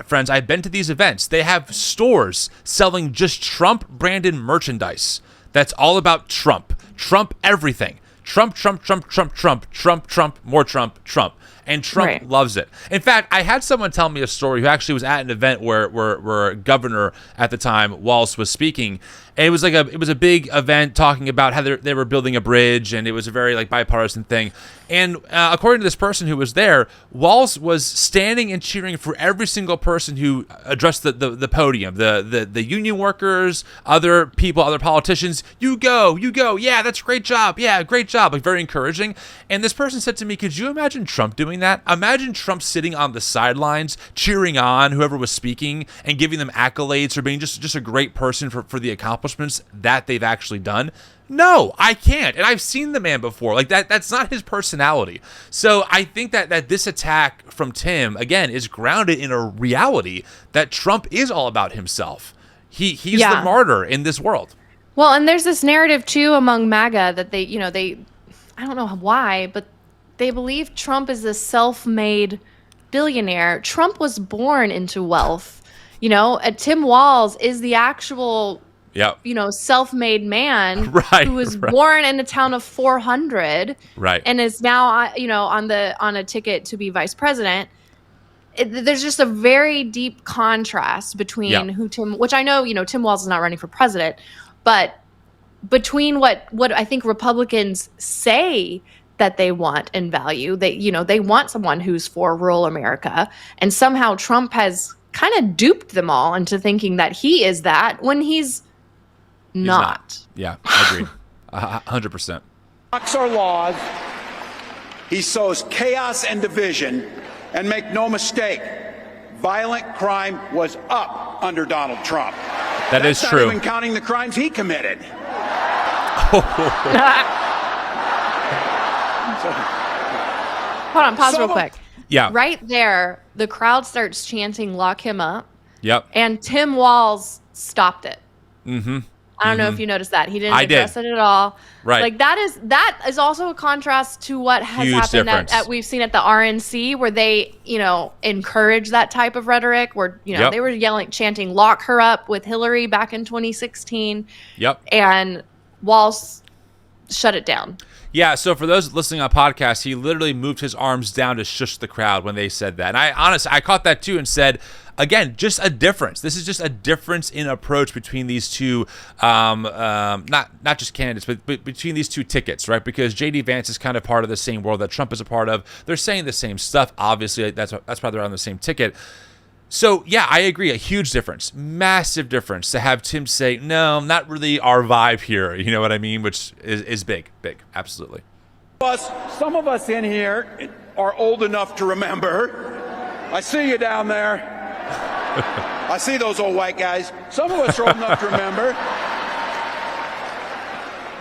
friends, I've been to these events. They have stores selling just Trump-branded merchandise. That's all about Trump. Trump everything. Trump, Trump, Trump, Trump, Trump, Trump, Trump, more Trump, Trump. And Trump loves it. In fact, I had someone tell me a story who actually was at an event where Governor at the time, Walsh, was speaking. And it was a big event talking about how they were building a bridge, and it was a very bipartisan thing. And according to this person who was there, Walsh was standing and cheering for every single person who addressed the podium, the union workers, other people, other politicians. You go, yeah, that's a great job, yeah, great job, very encouraging. And this person said to me, could you imagine Trump doing that? Imagine Trump sitting on the sidelines, cheering on whoever was speaking and giving them accolades for being just a great person for the accomplishments that they've actually done. No, I can't. And I've seen the man before. That's not his personality. So I think that this attack from Tim, again, is grounded in a reality that Trump is all about himself. He's the martyr in this world. Well, and there's this narrative too among MAGA that they I don't know why, but they believe Trump is a self-made billionaire. Trump was born into wealth. You know, Tim Walz is the actual, self-made man who was born in a town of 400, and is now, on a ticket to be vice president. There's just a very deep contrast between which I know, Tim Walz is not running for president, but between what I think Republicans say that they want and value, they want someone who's for rural America, and somehow Trump has kind of duped them all into thinking that he is that when he's not. Yeah, I agree. 100%. Our laws. He sows chaos and division, and make no mistake, violent crime was up under Donald Trump. That's not true. Even counting the crimes he committed. Hold on, pause real quick. Yeah. Right there, the crowd starts chanting, "Lock him up." Yep. And Tim Walz stopped it. Mm-hmm. I don't know if you noticed that. He didn't address it at all. Right. Like that is also a contrast to what has happened at we've seen at the RNC, where they, encourage that type of rhetoric, where, they were chanting, "Lock her up" with Hillary back in 2016. Yep. And Walz shut it down. Yeah, so for those listening on podcasts, he literally moved his arms down to shush the crowd when they said that. And I caught that too and said, again, just a difference. This is just a difference in approach between these two, not just candidates, but between these two tickets, right? Because JD Vance is kind of part of the same world that Trump is a part of. They're saying the same stuff. Obviously, that's why they're on the same ticket. So, yeah, I agree. A huge difference, massive difference to have Tim say, no, not really our vibe here. You know what I mean? Which is big, absolutely. Some of us in here are old enough to remember. I see you down there. I see those old white guys. Some of us are old enough to remember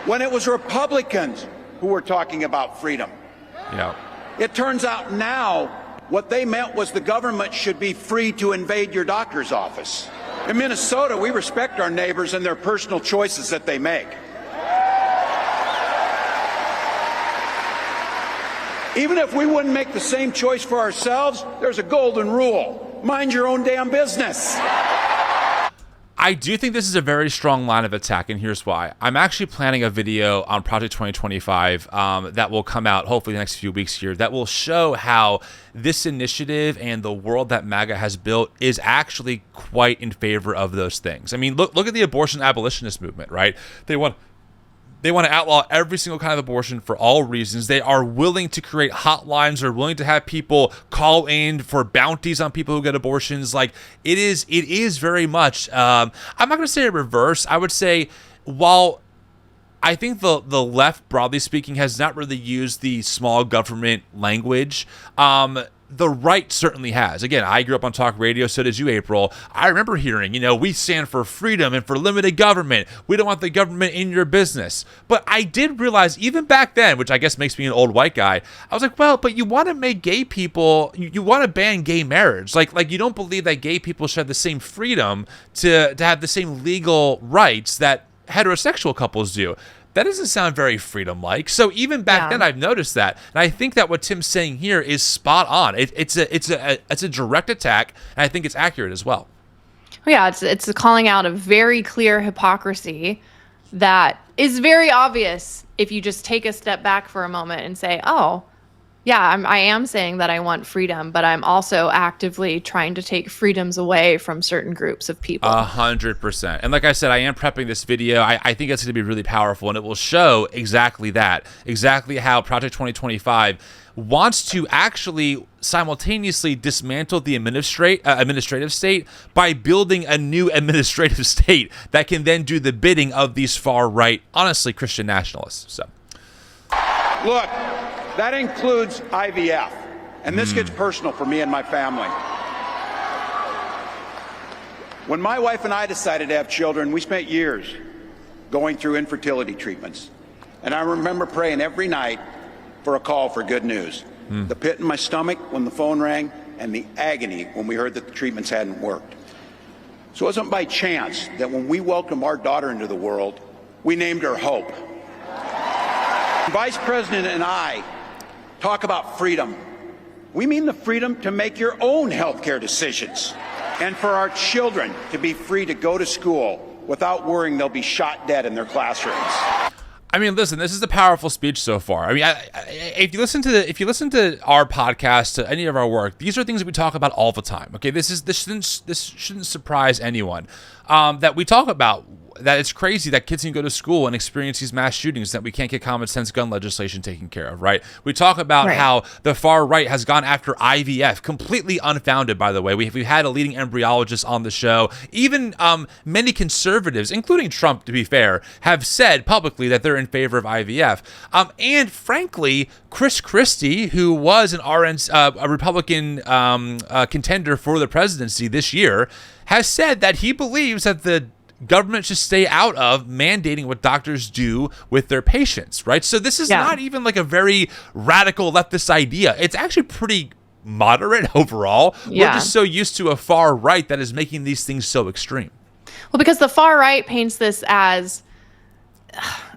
when it was Republicans who were talking about freedom. Yeah. It turns out now what they meant was the government should be free to invade your doctor's office. In Minnesota, we respect our neighbors and their personal choices that they make. Even if we wouldn't make the same choice for ourselves, there's a golden rule. Mind your own damn business. I do think this is a very strong line of attack, and here's why. I'm actually planning a video on Project 2025 that will come out hopefully the next few weeks here that will show how this initiative and the world that MAGA has built is actually quite in favor of those things. I mean, look at the abortion abolitionist movement, right? They want to outlaw every single kind of abortion for all reasons. They are willing to create hotlines. They're willing to have people call in for bounties on people who get abortions. Like it is very much. I'm not going to say a reverse. I would say while I think the left, broadly speaking, has not really used the small government language. The right certainly has. Again, I grew up on talk radio, so did you, April. I remember hearing, we stand for freedom and for limited government. We don't want the government in your business. But I did realize, even back then, which I guess makes me an old white guy, I was like, well, but you want to make gay people, you want to ban gay marriage. Like you don't believe that gay people should have the same freedom to have the same legal rights that heterosexual couples do. That doesn't sound very freedom-like. So even back then, I've noticed that, and I think that what Tim's saying here is spot on. It's a direct attack, and I think it's accurate as well. Yeah, it's calling out a very clear hypocrisy that is very obvious if you just take a step back for a moment and say, oh, yeah, I am saying that I want freedom, but I'm also actively trying to take freedoms away from certain groups of people. 100%. And like I said, I am prepping this video. I think it's going to be really powerful, and it will show exactly that, exactly how Project 2025 wants to actually simultaneously dismantle the administrative state by building a new administrative state that can then do the bidding of these far-right, honestly, Christian nationalists. So, look. That includes IVF, and this gets personal for me and my family. When my wife and I decided to have children, we spent years going through infertility treatments. And I remember praying every night for a call for good news. The pit in my stomach when the phone rang, and the agony when we heard that the treatments hadn't worked. So it wasn't by chance that when we welcomed our daughter into the world, we named her Hope. Vice President and I talk about freedom, We mean the freedom to make your own healthcare decisions and for our children to be free to go to school without worrying they'll be shot dead in their classrooms. I mean, listen, this is a powerful speech so far. I mean, if you listen to our podcast, to any of our work, these are things that we talk about all the time. Okay, this shouldn't surprise anyone that we talk about. That it's crazy that kids can go to school and experience these mass shootings, that we can't get common sense gun legislation taken care of, right? We talk about how the far right has gone after IVF, completely unfounded, by the way. We've had a leading embryologist on the show. Even many conservatives, including Trump, to be fair, have said publicly that they're in favor of IVF. And frankly, Chris Christie, who was a Republican contender for the presidency this year, has said that he believes that the government should stay out of mandating what doctors do with their patients, right? So this is not even like a very radical leftist idea. It's actually pretty moderate overall. We're just so used to a far right that is making these things so extreme. Well, because the far right paints this as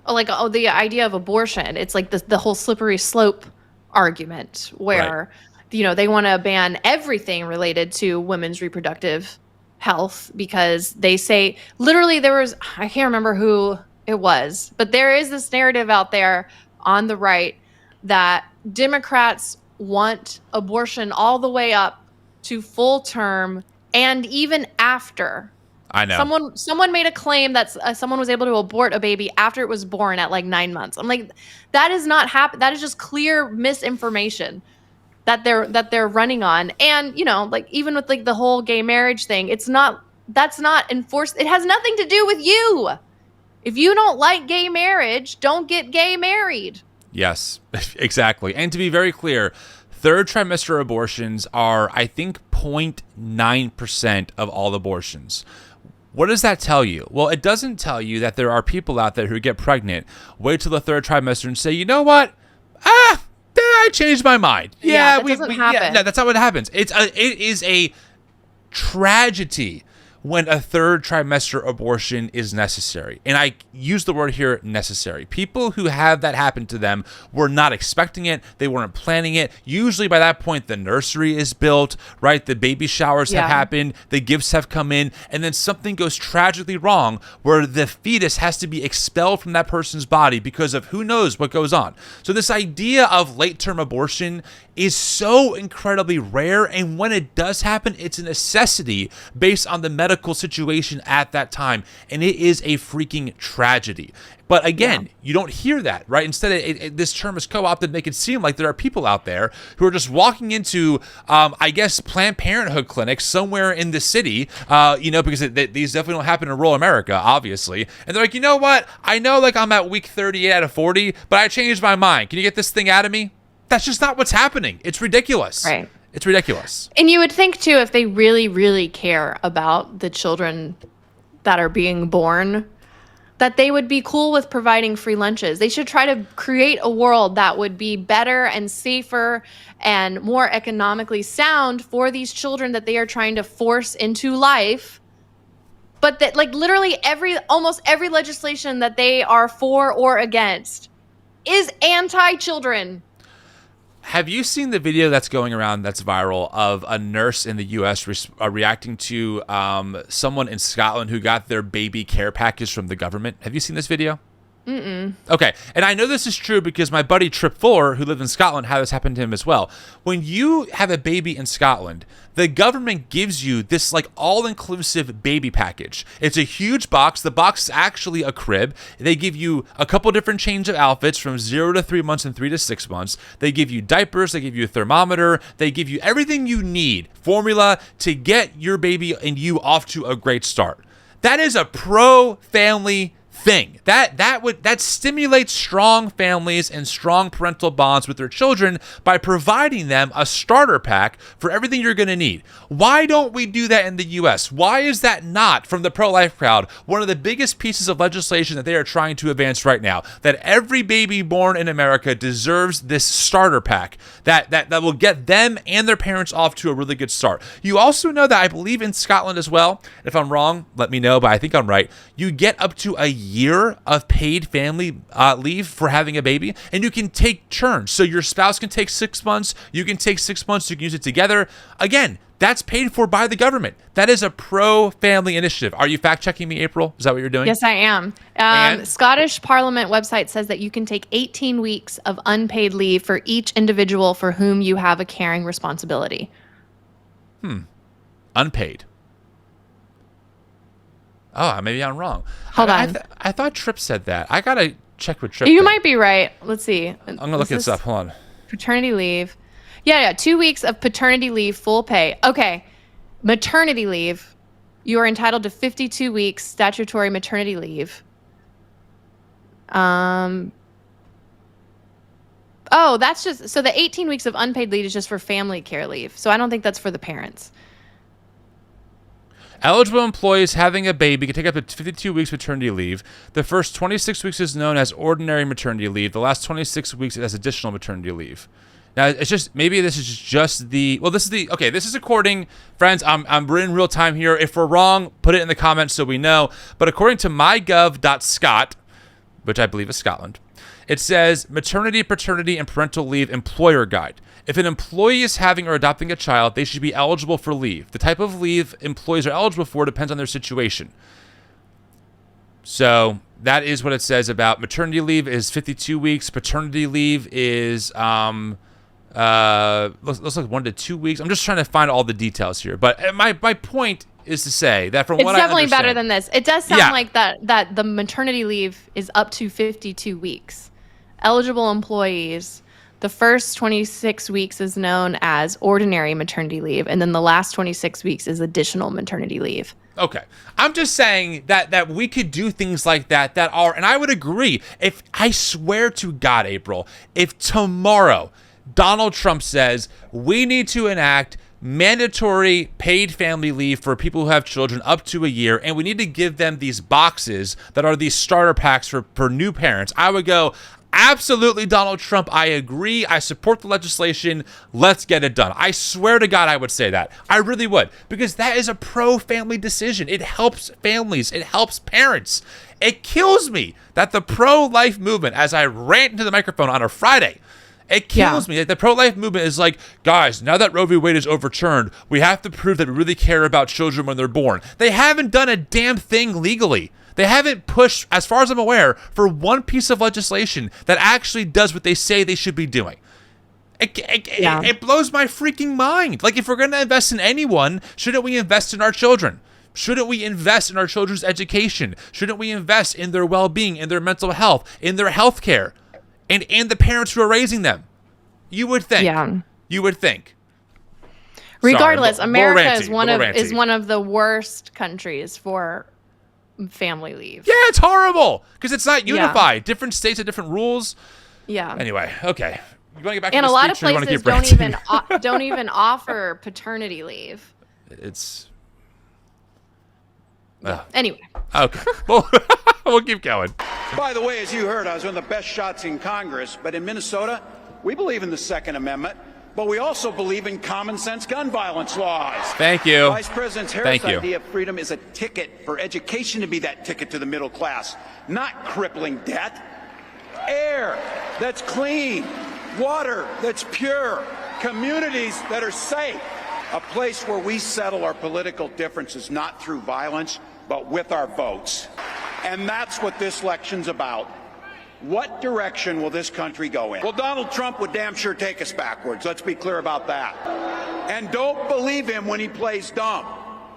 like the idea of abortion. It's like the whole slippery slope argument where, they want to ban everything related to women's reproductive health, because they say, literally, I can't remember who it was, but there is this narrative out there on the right that Democrats want abortion all the way up to full term and even after. I know. Someone made a claim that someone was able to abort a baby after it was born at like 9 months. I'm like, that is not happen. That is just clear misinformation that they're running on. And, like even with like the whole gay marriage thing, that's not enforced. It has nothing to do with you. If you don't like gay marriage, don't get gay married. Yes, exactly. And to be very clear, third trimester abortions are, I think, 0.9% of all abortions. What does that tell you? Well, it doesn't tell you that there are people out there who get pregnant, wait till the third trimester and say, you know what? I changed my mind. That doesn't happen. No, that's not what happens. It is a tragedy when a third trimester abortion is necessary. And I use the word here, necessary. People who have that happen to them were not expecting it. They weren't planning it. Usually by that point, the nursery is built, right? The baby showers have happened. The gifts have come in. And then something goes tragically wrong where the fetus has to be expelled from that person's body because of who knows what goes on. So this idea of late-term abortion is so incredibly rare. And when it does happen, it's a necessity based on the medical situation at that time, and it is a freaking tragedy. But again, you don't hear that, right? Instead, this term is co-opted to make it seem like there are people out there who are just walking into, I guess, Planned Parenthood clinics somewhere in the city, because these definitely don't happen in rural America, obviously. And they're like, you know what? I know, like, I'm at week 38 out of 40, but I changed my mind. Can you get this thing out of me? That's just not what's happening. It's ridiculous. Right. It's ridiculous. And you would think, too, if they really, really care about the children that are being born, that they would be cool with providing free lunches. They should try to create a world that would be better and safer and more economically sound for these children that they are trying to force into life. But that, like, literally almost every legislation that they are for or against is anti-children. Have you seen the video that's going around that's viral of a nurse in the U.S. reacting to someone in Scotland who got their baby care package from the government? Have you seen this video? Mm-mm. Okay, and I know this is true because my buddy Trip Fuller, who lived in Scotland, had this happen to him as well. When you have a baby in Scotland, the government gives you this like all-inclusive baby package. It's a huge box. The box is actually a crib. They give you a couple different change of outfits from 0 to 3 months and 3 to 6 months. They give you diapers. They give you a thermometer. They give you everything you need, formula to get your baby and you off to a great start. That is a pro-family thing. That stimulates strong families and strong parental bonds with their children by providing them a starter pack for everything you're going to need. Why don't we do that in the U.S.? Why is that not, from the pro-life crowd, one of the biggest pieces of legislation that they are trying to advance right now? That every baby born in America deserves this starter pack that will get them and their parents off to a really good start. You also know that I believe in Scotland as well. If I'm wrong, let me know, but I think I'm right. You get up to a year of paid family leave for having a baby, and you can take turns. So your spouse can take 6 months, you can take 6 months, you can use it together. Again, that's paid for by the government. That is a pro-family initiative. Are you fact-checking me, April? Is that what you're doing? Yes, I am. Scottish Parliament website says that you can take 18 weeks of unpaid leave for each individual for whom you have a caring responsibility. Unpaid. Oh, maybe I'm wrong. Hold on. I thought Tripp said that. I got to check with Tripp. You might be right. Let's see. I'm going to look this up. Hold on. Paternity leave. Yeah. 2 weeks of paternity leave, full pay. Okay. Maternity leave. You are entitled to 52 weeks statutory maternity leave. Oh, that's just, so the 18 weeks of unpaid leave is just for family care leave. So I don't think that's for the parents. Eligible employees having a baby can take up to 52 weeks maternity leave. The first 26 weeks is known as ordinary maternity leave. The last 26 weeks is as additional maternity leave. Now, it's just, maybe this is just the, well, this is according, friends, we're in real time here. If we're wrong, put it in the comments so we know. But according to mygov.scot, which I believe is Scotland, it says maternity, paternity, and parental leave employer guide. If an employee is having or adopting a child, they should be eligible for leave. The type of leave employees are eligible for depends on their situation. So that is what it says about maternity leave is 52 weeks. Paternity leave is looks like 1 to 2 weeks. I'm just trying to find all the details here. But my point is to say that from what I understand, it's definitely better than this. It does sound like that the maternity leave is up to 52 weeks. Eligible employees, the first 26 weeks is known as ordinary maternity leave, and then the last 26 weeks is additional maternity leave. Okay. I'm just saying that we could do things like that are, and I would agree, if I swear to God, April, if tomorrow Donald Trump says we need to enact mandatory paid family leave for people who have children up to a year, and we need to give them these boxes that are these starter packs for new parents, I would go, absolutely, Donald Trump, I agree. I support the legislation. Let's get it done. I swear to God, I would say that. I really would, because that is a pro-family decision. It helps families. It helps parents. It kills me that the pro-life movement, as I rant into the microphone on a Friday, it kills me that the pro-life movement is like, guys, now that Roe v. Wade is overturned, we have to prove that we really care about children when they're born. They haven't done a damn thing legally. They haven't pushed, as far as I'm aware, for one piece of legislation that actually does what they say they should be doing. It blows my freaking mind. Like, if we're going to invest in anyone, shouldn't we invest in our children? Shouldn't we invest in our children's education? Shouldn't we invest in their well-being, in their mental health, in their health care, and the parents who are raising them? You would think. Yeah. You would think. Regardless, America is one of the worst countries for family leave. Yeah, it's horrible because it's not unified. Different states have different rules. Yeah. Anyway, okay. You want to get back and to the a lot of speech, places don't even offer paternity leave. It's anyway. Okay. Well, we'll keep going. By the way, as you heard, I was one of the best shots in Congress, but in Minnesota, we believe in the Second Amendment. But we also believe in common sense gun violence laws. Thank you. Vice President Harris' idea of freedom is a ticket for education to be that ticket to the middle class, not crippling debt. Air that's clean, water that's pure, communities that are safe. A place where we settle our political differences not through violence, but with our votes. And that's what this election's about. What direction will this country go in? Well, Donald Trump would damn sure take us backwards. Let's be clear about that. And don't believe him when he plays dumb.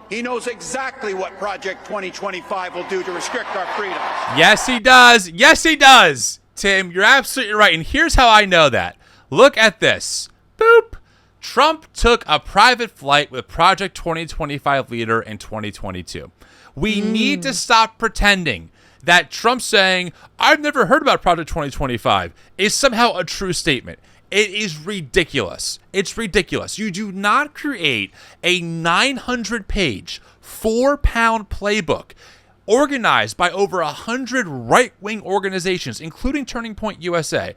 He knows exactly what Project 2025 will do to restrict our freedoms. Yes, he does. Yes, he does. Tim, you're absolutely right. And here's how I know that. Look at this. Boop. Trump took a private flight with Project 2025 leader in 2022. We need to stop pretending that Trump saying, I've never heard about Project 2025, is somehow a true statement. It is ridiculous. It's ridiculous. You do not create a 900-page, 4-pound playbook organized by over 100 right-wing organizations, including Turning Point USA,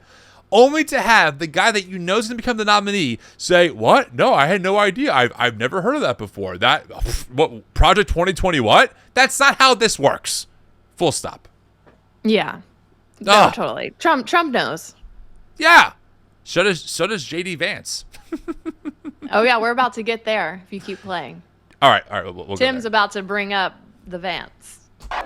only to have the guy that you know is going to become the nominee say, what? No, I had no idea. I've never heard of that before. What, Project 2020 what? That's not how this works. Full stop. Yeah. No, totally. Trump knows. Yeah. So does JD Vance. Oh yeah, we're about to get there if you keep playing. All right. We'll Tim's about to bring up the Vance.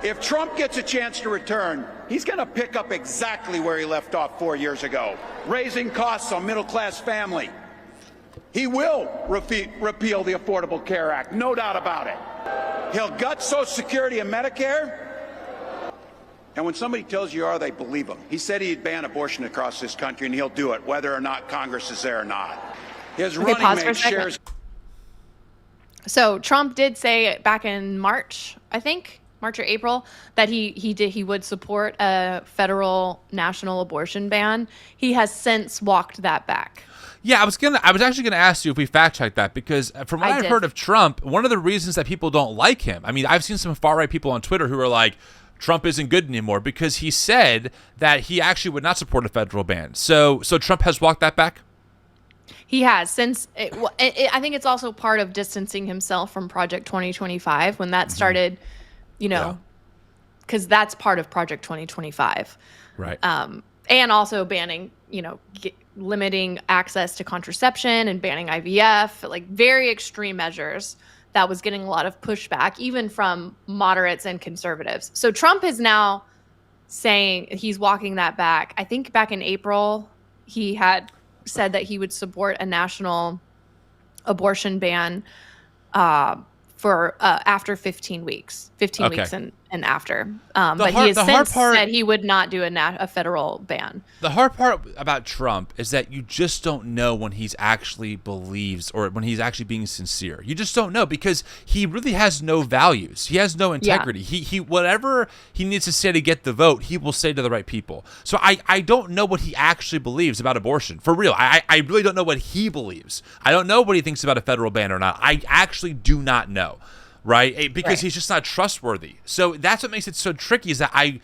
If Trump gets a chance to return, he's going to pick up exactly where he left off 4 years ago, raising costs on middle-class family. He will repeal the Affordable Care Act, no doubt about it. He'll gut Social Security and Medicare. And when somebody tells you they believe him. He said he'd ban abortion across this country, and he'll do it, whether or not Congress is there or not. His running mate shares. So Trump did say back in March, I think, March or April, that he would support a federal national abortion ban. He has since walked that back. Yeah, I was actually gonna ask you if we fact checked that, because from what I've heard of Trump, one of the reasons that people don't like him, I mean, I've seen some far right people on Twitter who are like, Trump isn't good anymore, because he said that he actually would not support a federal ban. So Trump has walked that back? He has since. I think it's also part of distancing himself from Project 2025 when that started, because that's part of Project 2025. Right. And also banning, limiting access to contraception and banning IVF, like very extreme measures that was getting a lot of pushback, even from moderates and conservatives. So Trump is now saying he's walking that back. I think back in April, he had said that he would support a national abortion ban for after 15 weeks, weeks and after. But he has since said he would not do a federal ban. The hard part about Trump is that you just don't know when he's actually believes or when he's actually being sincere. You just don't know, because he really has no values. He has no integrity. Yeah. He whatever he needs to say to get the vote, he will say to the right people. So I don't know what he actually believes about abortion. For real. I really don't know what he believes. I don't know what he thinks about a federal ban or not. I actually do not know. Right, because he's just not trustworthy. So that's what makes it so tricky. Is that I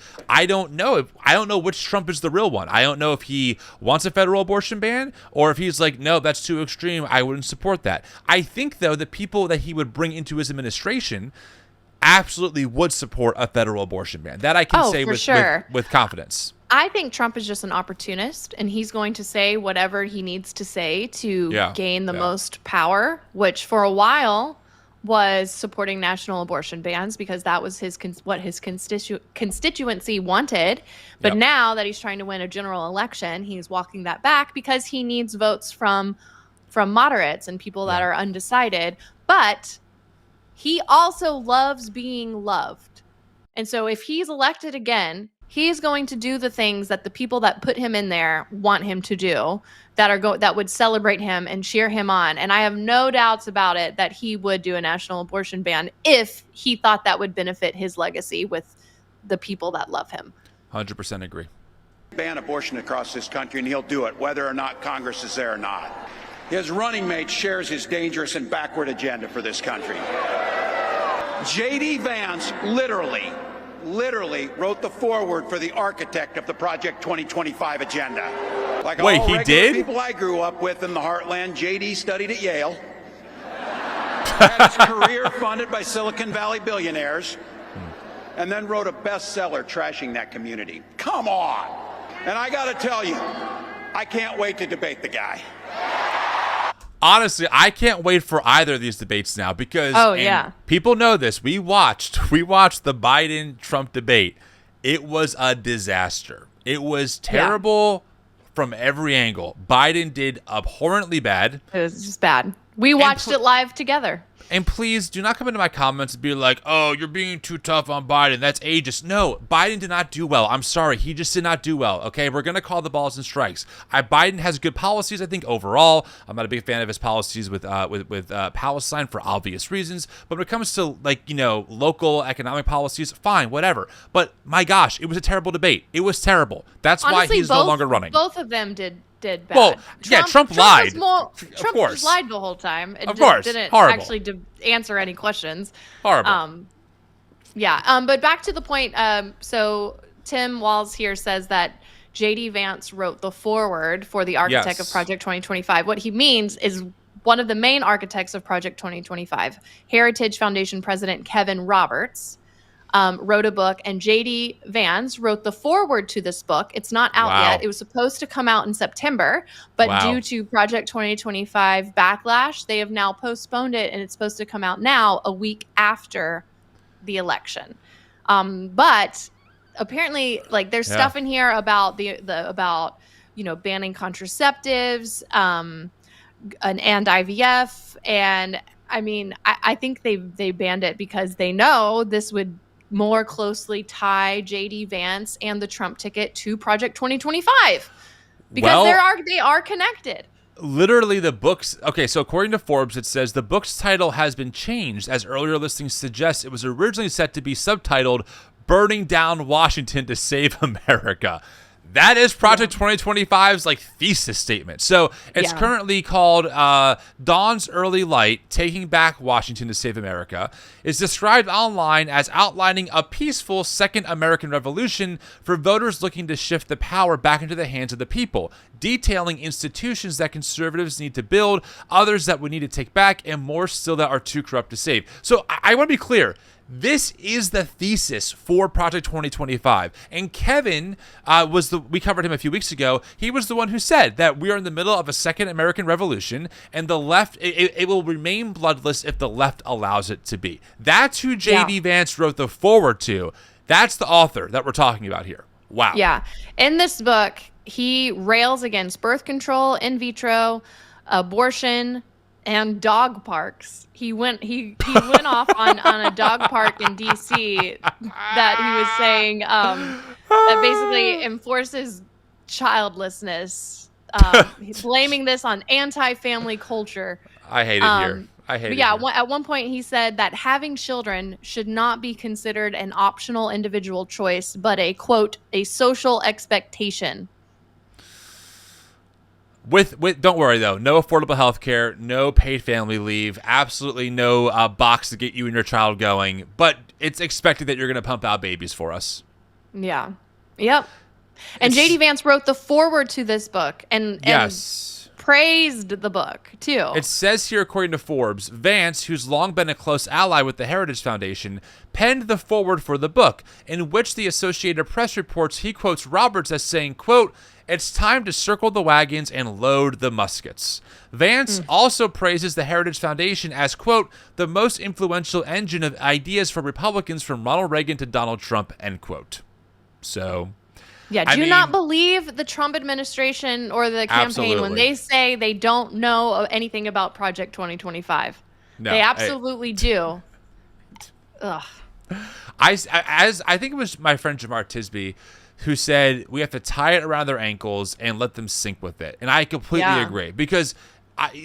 don't know. I don't know which Trump is the real one. I don't know if he wants a federal abortion ban or if he's like, no, that's too extreme. I wouldn't support that. I think though the people that he would bring into his administration absolutely would support a federal abortion ban. That I can say with confidence. I think Trump is just an opportunist, and he's going to say whatever he needs to say to gain the most power. Which for a while was supporting national abortion bans, because that was what his constituency wanted. But now that he's trying to win a general election, he's walking that back because he needs votes from moderates and people that are undecided. But he also loves being loved. And so if he's elected again, he's going to do the things that the people that put him in there want him to do, that would celebrate him and cheer him on. And I have no doubts about it that he would do a national abortion ban if he thought that would benefit his legacy with the people that love him. 100% agree. Ban abortion across this country, and he'll do it, whether or not Congress is there or not. His running mate shares his dangerous and backward agenda for this country. JD Vance literally wrote the foreword for the architect of the Project 2025 agenda. Like all regular people I grew up with in the heartland, JD studied at Yale. Had his career funded by Silicon Valley billionaires, and then wrote a bestseller trashing that community. Come on! And I gotta tell you, I can't wait to debate the guy. Honestly, I can't wait for either of these debates now, because people know this. We watched the Biden-Trump debate. It was a disaster. It was terrible from every angle. Biden did abhorrently bad. It was just bad. We watched it live together. And please do not come into my comments and be like, oh, you're being too tough on Biden. That's ageist. No, Biden did not do well. I'm sorry. He just did not do well. Okay, we're going to call the balls and strikes. Biden has good policies, I think, overall. I'm not a big fan of his policies with Palestine for obvious reasons. But when it comes to, local economic policies, fine, whatever. But my gosh, it was a terrible debate. It was terrible. That's why he's no longer running. Both of them did bad. Well, Trump lied. Trump just lied the whole time. It didn't actually answer any questions. Horrible. But back to the point. So Tim Walz here says that JD Vance wrote the foreword for the architect of Project 2025. What he means is one of the main architects of Project 2025, Heritage Foundation President Kevin Roberts, wrote a book, and JD Vance wrote the foreword to this book. It's not out yet. It was supposed to come out in September, but due to Project 2025 backlash, they have now postponed it, and it's supposed to come out now a week after the election. But apparently, like, there's stuff in here about about banning contraceptives, and IVF, and I mean, I think they banned it because they know this would more closely tie JD Vance and the Trump ticket to Project 2025 because they are connected. Literally, the book's okay. So according to Forbes, it says the book's title has been changed, as earlier listings suggest. It was originally set to be subtitled "Burning Down Washington to Save America." That is Project 2025's like thesis statement. So it's currently called Dawn's Early Light, Taking Back Washington to Save America. It's described online as outlining a peaceful second American revolution for voters looking to shift the power back into the hands of the people, detailing institutions that conservatives need to build, others that we need to take back, and more still that are too corrupt to save. So I want to be clear. This is the thesis for Project 2025. And Kevin we covered him a few weeks ago. He was the one who said that we are in the middle of a second American revolution, and the left, it will remain bloodless if the left allows it to be. That's who JD Vance wrote the foreword to. That's the author that we're talking about here. Wow. Yeah. In this book, he rails against birth control, in vitro, abortion, and dog parks. He went off on a dog park in DC that he was saying that basically enforces childlessness, blaming this on anti-family culture. I hate it here. I hate it. Yeah, at one point he said that having children should not be considered an optional individual choice, but a, quote, a social expectation. With don't worry though, no affordable health care, no paid family leave, absolutely no box to get you and your child going, but it's expected that you're going to pump out babies for us. Yeah. Yep. And JD Vance wrote the foreword to this book and praised the book too. It says here, according to Forbes, Vance, who's long been a close ally with the Heritage Foundation, penned the foreword for the book, in which the Associated Press reports he quotes Roberts as saying, quote, "It's time to circle the wagons and load the muskets." Vance also praises the Heritage Foundation as, quote, "the most influential engine of ideas for Republicans from Ronald Reagan to Donald Trump," end quote. So... yeah, do not believe the Trump administration or the campaign when they say they don't know anything about Project 2025. No, they absolutely do. Ugh. I think it was my friend Jamar Tisby who said we have to tie it around their ankles and let them sink with it. And I completely agree, because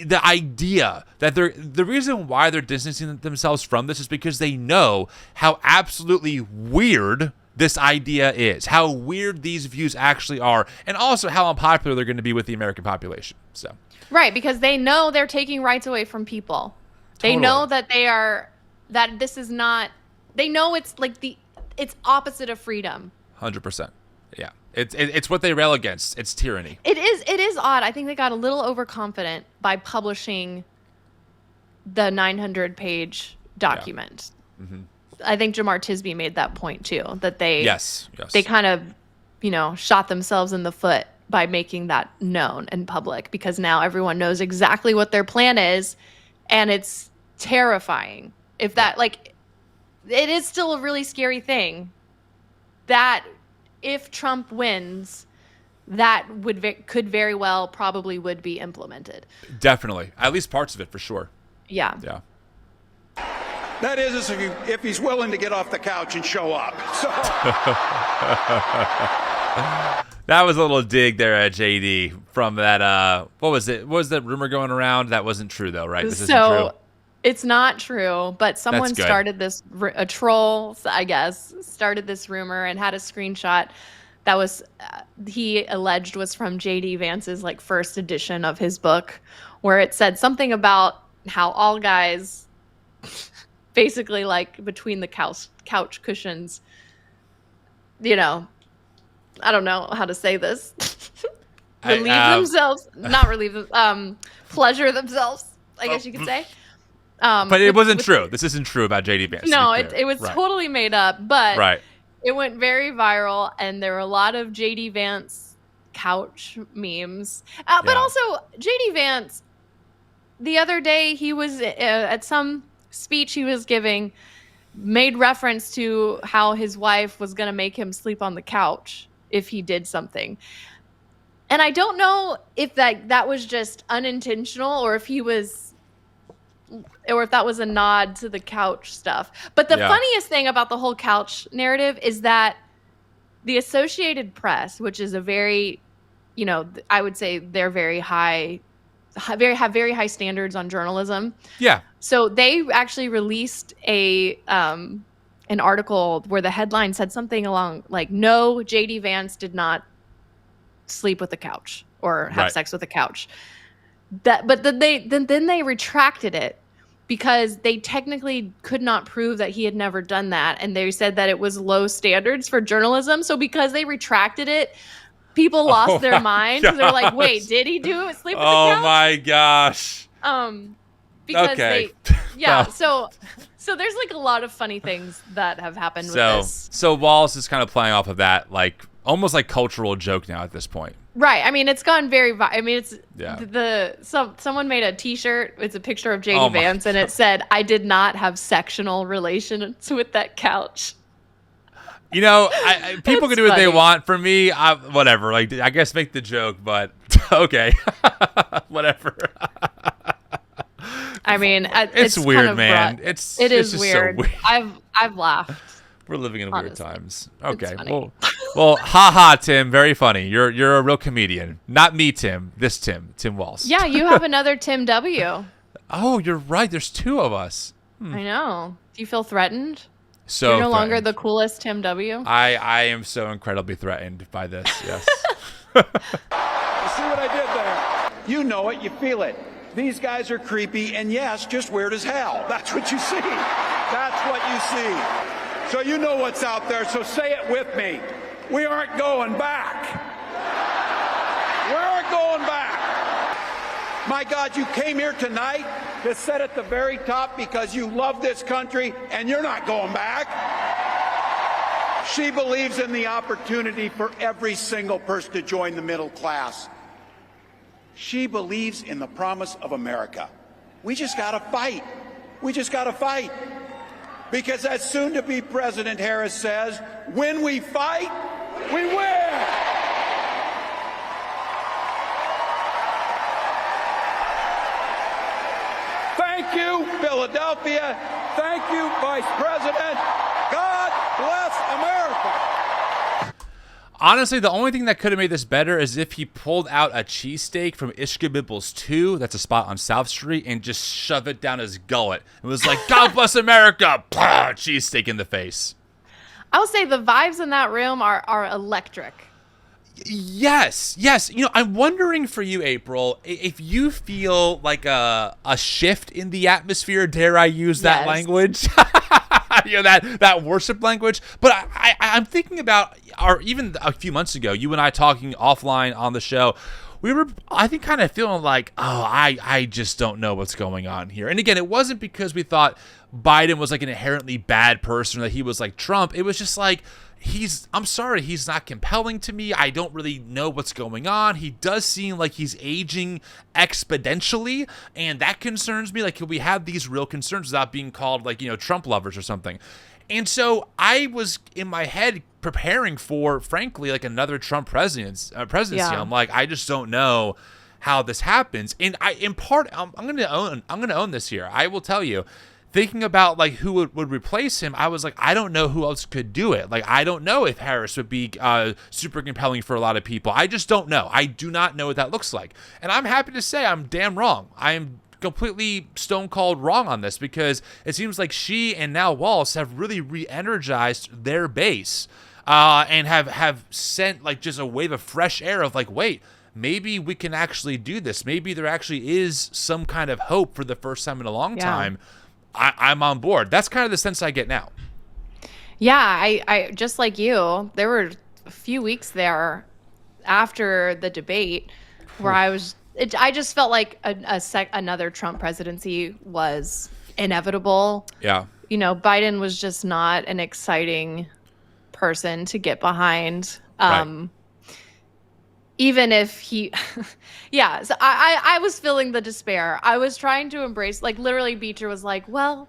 the idea that the reason why they're distancing themselves from this is because they know how absolutely weird this idea is, how weird these views actually are, and also how unpopular they're going to be with the American population. So, right, because they know they're taking rights away from people. Totally. They know that this is not. They know it's like it's opposite of freedom. 100%. Yeah, it's what they rail against. It's tyranny. It is odd. I think they got a little overconfident by publishing the 900-page document. Yeah. Mm-hmm. I think Jamar Tisby made that point too, that they they kind of, shot themselves in the foot by making that known in public, because now everyone knows exactly what their plan is, and it's terrifying. If that, like, it is still a really scary thing that if Trump wins, that could very well probably would be implemented. Definitely. At least parts of it, for sure. Yeah. Yeah. That is if he's willing to get off the couch and show up. So. That was a little dig there at JD from that. What was it? What was that rumor going around? That wasn't true, though, right? This isn't true. It's not true, but someone started this, a troll, I guess, started this rumor and had a screenshot that was, he alleged was from JD Vance's like first edition of his book, where it said something about how all guys basically like between the couch cushions, I don't know how to say this, pleasure themselves, I guess you could say. But it wasn't true. This isn't true about JD Vance. No, it was totally made up, but it went very viral, and there were a lot of JD Vance couch memes. But also, JD Vance, the other day, he was at some speech he was giving, made reference to how his wife was going to make him sleep on the couch if he did something. And I don't know if that was just unintentional or if that was a nod to the couch stuff. But the funniest thing about the whole couch narrative is that the Associated Press, which is a very, I would say they're very high standards on journalism. Yeah. So they actually released an article where the headline said something along like, "No, JD Vance did not sleep with the couch or have sex with the couch." But then they retracted it because they technically could not prove that he had never done that, and they said that it was low standards for journalism. So because they retracted it, people lost their minds. They're like, "Wait, did he sleep with the couch?" Oh my gosh. Because so there's like a lot of funny things that have happened with this. So Walsh is kind of playing off of that, like almost like cultural joke now at this point. Right. I mean, it's gone very. It's someone made a T-shirt. It's a picture of JD Vance, and it said, "I did not have sexual relations with that couch." People can do what they want. For me, whatever. Like, I guess make the joke, but okay, whatever. I mean, it's weird, kind of man. It is weird. So weird. I've laughed. We're living in weird times. Okay. Well, haha, Tim, very funny. You're a real comedian. Not me, Tim. This Tim Walz. Yeah, you have another Tim W. Oh, you're right. There's two of us. I know. Do you feel threatened? So you're no longer the coolest Tim W. I am so incredibly threatened by this. Yes. You see what I did there? You know it. You feel it. These guys are creepy and yes, just weird as hell. That's what you see. That's what you see. So you know what's out there, so say it with me. We aren't going back. We aren't going back. My God, you came here tonight to sit at the very top because you love this country and you're not going back. She believes in the opportunity for every single person to join the middle class. She believes in the promise of America. We just got to fight. We just got to fight. Because as soon-to-be President Harris says, when we fight, we win. Thank you, Philadelphia. Thank you, Vice President. God bless America. Honestly, the only thing that could have made this better is if he pulled out a cheesesteak from Ishkabibbles 2, that's a spot on South Street, and just shoved it down his gullet. It was like, God bless America! Cheesesteak in the face. I would say the vibes in that room are electric. Yes. I'm wondering for you, April, if you feel like a shift in the atmosphere, dare I use that language? That worship language. But I'm thinking about, or even a few months ago, you and I talking offline on the show, we were, I think, kind of feeling like, I just don't know what's going on here. And again, it wasn't because we thought Biden was like an inherently bad person or that he was like Trump. It was just like, I'm sorry, he's not compelling to me. I don't really know what's going on. He does seem like he's aging exponentially, and that concerns me. Like, we have these real concerns without being called like, Trump lovers or something. And so I was in my head preparing for, frankly, like another Trump presidency. Yeah. I'm like, I just don't know how this happens. And I'm gonna own this here. I will tell you. Thinking about like who would replace him, I was like, I don't know who else could do it. Like, I don't know if Harris would be super compelling for a lot of people. I just don't know. I do not know what that looks like. And I'm happy to say I'm damn wrong. I am completely stone cold wrong on this because it seems like she and now Walsh have really re-energized their base and have sent like just a wave of fresh air of like, wait, maybe we can actually do this. Maybe there actually is some kind of hope for the first time in a long time. I'm on board. That's kind of the sense I get now. Yeah, I just like you, there were a few weeks there after the debate where I just felt like another Trump presidency was inevitable. Yeah. You know, Biden was just not an exciting person to get behind. Right. Even if he, yeah, so I was feeling the despair. I was trying to embrace, like literally Beecher was like, well,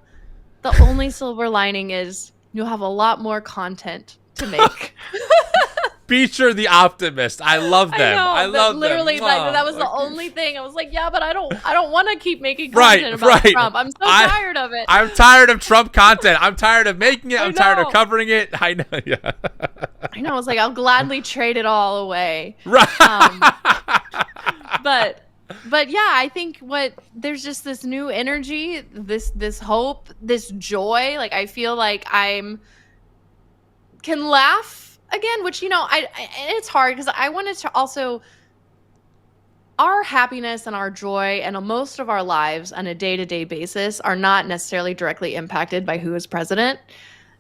the only silver lining is you'll have a lot more content to make. Beecher the optimist. I love them. I love literally, them. that was the only thing. I was like, yeah, but I don't want to keep making content about Trump. I'm so tired of it. I'm tired of Trump content. I'm tired of making it. I'm tired of covering it. I know. Yeah. I know. I was like, I'll gladly trade it all away. Right. But yeah, I think there's just this new energy, this hope, this joy. Like I feel like can laugh again, which, you know, it's hard because I wanted to also, our happiness and our joy and most of our lives on a day-to-day basis are not necessarily directly impacted by who is president,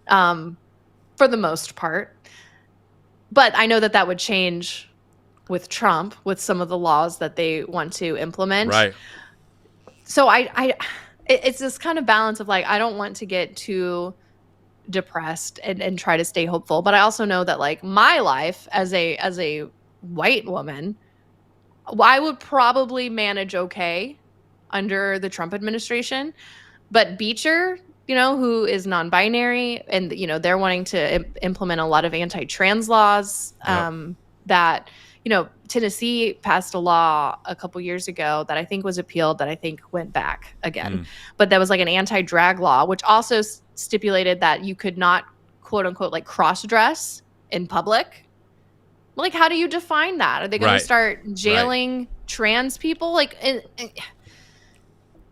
for the most part. But I know that would change with Trump, with some of the laws that they want to implement. Right. So it's this kind of balance of like, I don't want to get too depressed and try to stay hopeful, but I also know that like my life as a white woman, I would probably manage okay under the Trump administration. But Beecher, you know, who is non-binary, and you know they're wanting to implement a lot of anti-trans laws. That, you know, Tennessee passed a law a couple years ago that I think was appealed, that I think went back again. But that was like an anti-drag law, which also stipulated that you could not, quote unquote, like cross-dress in public. Like, how do you define that? Are they going to start jailing trans people? Like,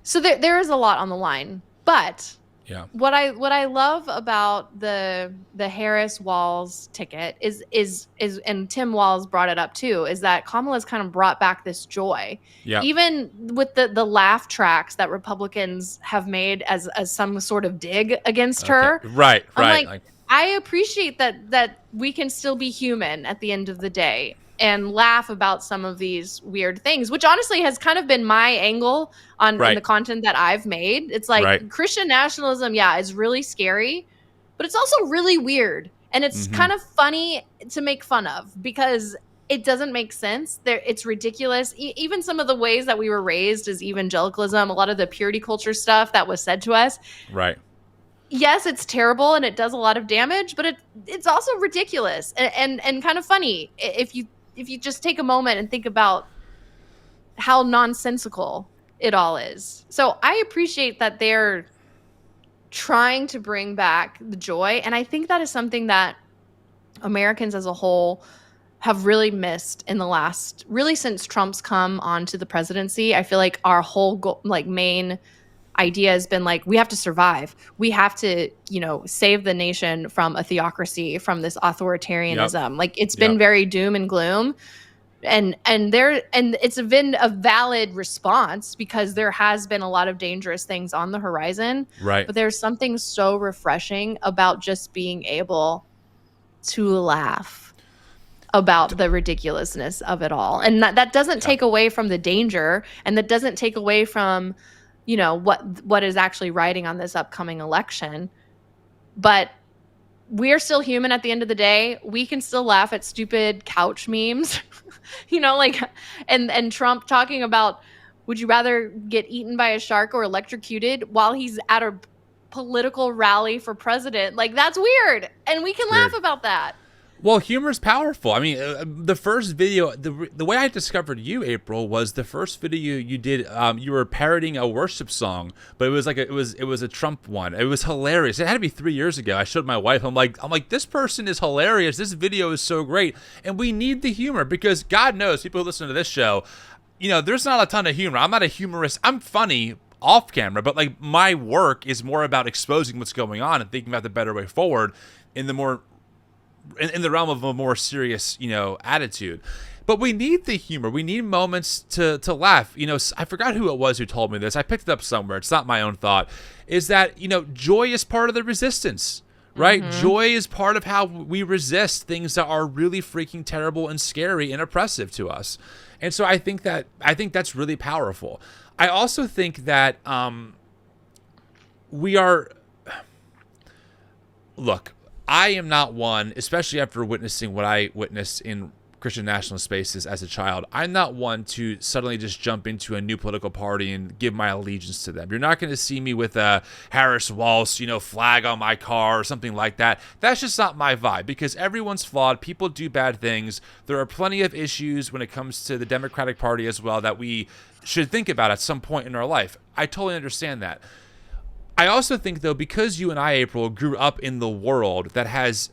so there is a lot on the line. But yeah, what I love about the Harris-Walz ticket is and Tim Walz brought it up too, is that Kamala's kind of brought back this joy. Yeah. Even with the laugh tracks that Republicans have made as some sort of dig against her. Right. I'm like, I appreciate that we can still be human at the end of the day and laugh about some of these weird things, which honestly has kind of been my angle on the content that I've made. It's like Christian nationalism, is really scary, but it's also really weird. And it's kind of funny to make fun of because it doesn't make sense. It's ridiculous. Even some of the ways that we were raised as evangelicalism, a lot of the purity culture stuff that was said to us. Right. Yes, it's terrible and it does a lot of damage, but it's also ridiculous and kind of funny if you just take a moment and think about how nonsensical it all is. So I appreciate that they're trying to bring back the joy. And I think that is something that Americans as a whole have really missed in the last, really since Trump's come onto the presidency. I feel like our whole main idea has been like, we have to survive. We have to, save the nation from a theocracy, from this authoritarianism. Like it's been very doom and gloom. And it's been a valid response because there has been a lot of dangerous things on the horizon. Right. But there's something so refreshing about just being able to laugh about the ridiculousness of it all. And that doesn't take away from the danger, and that doesn't take away from what is actually riding on this upcoming election. But we're still human at the end of the day. We can still laugh at stupid couch memes, and Trump talking about, would you rather get eaten by a shark or electrocuted, while he's at a political rally for president? Like, that's weird. And we can laugh about that. Well, humor's powerful. I mean, the first video, the way I discovered you, April, was the first video you did. You were parroting a worship song, but it was like it was a Trump one. It was hilarious. It had to be 3 years ago. I showed my wife. I'm like, this person is hilarious. This video is so great, and we need the humor because God knows people who listen to this show, there's not a ton of humor. I'm not a humorist. I'm funny off camera, but like my work is more about exposing what's going on and thinking about the better way forward in the realm of a more serious, attitude. But we need the humor. We need moments to laugh. I forgot who it was who told me this. I picked it up somewhere. It's not my own thought. Is that, joy is part of the resistance, right? Joy is part of how we resist things that are really freaking terrible and scary and oppressive to us. And so I think that's really powerful. I also think that we are. Look, I am not one, especially after witnessing what I witnessed in Christian nationalist spaces as a child. I'm not one to suddenly just jump into a new political party and give my allegiance to them. You're not going to see me with a Harris-Walz, flag on my car or something like that. That's just not my vibe, because everyone's flawed. People do bad things. There are plenty of issues when it comes to the Democratic Party as well that we should think about at some point in our life. I totally understand that. I also think, though, because you and I, April, grew up in the world that has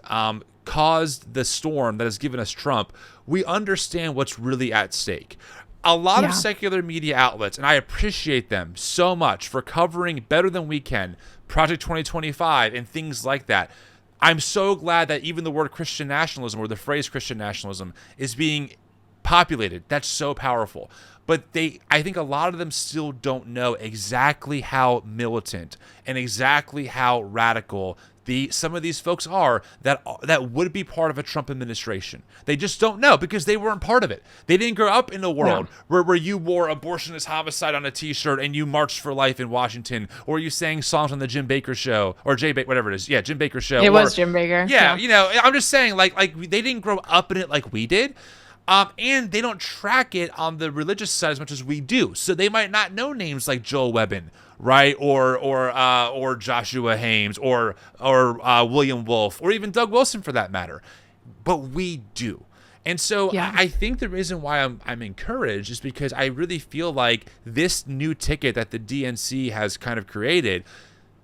caused the storm that has given us Trump, we understand what's really at stake. A lot of secular media outlets, and I appreciate them so much for covering better than we can Project 2025 and things like that. I'm so glad that even the word Christian nationalism, or the phrase Christian nationalism, is being populated. That's so powerful. But I think a lot of them still don't know exactly how militant and exactly how radical some of these folks are that would be part of a Trump administration. They just don't know, because they weren't part of it. They didn't grow up in a world where you wore abortion is homicide on a t-shirt and you marched for life in Washington, or you sang songs on the Jim Baker show, or whatever it is. Yeah, Jim Baker show. It was Jim Baker. Yeah, I'm just saying, like they didn't grow up in it like we did. And they don't track it on the religious side as much as we do. So they might not know names like Joel Webbin, right? Or Joshua Hames, or William Wolfe, or even Doug Wilson for that matter. But we do. And so I think the reason why I'm encouraged is because I really feel like this new ticket that the DNC has kind of created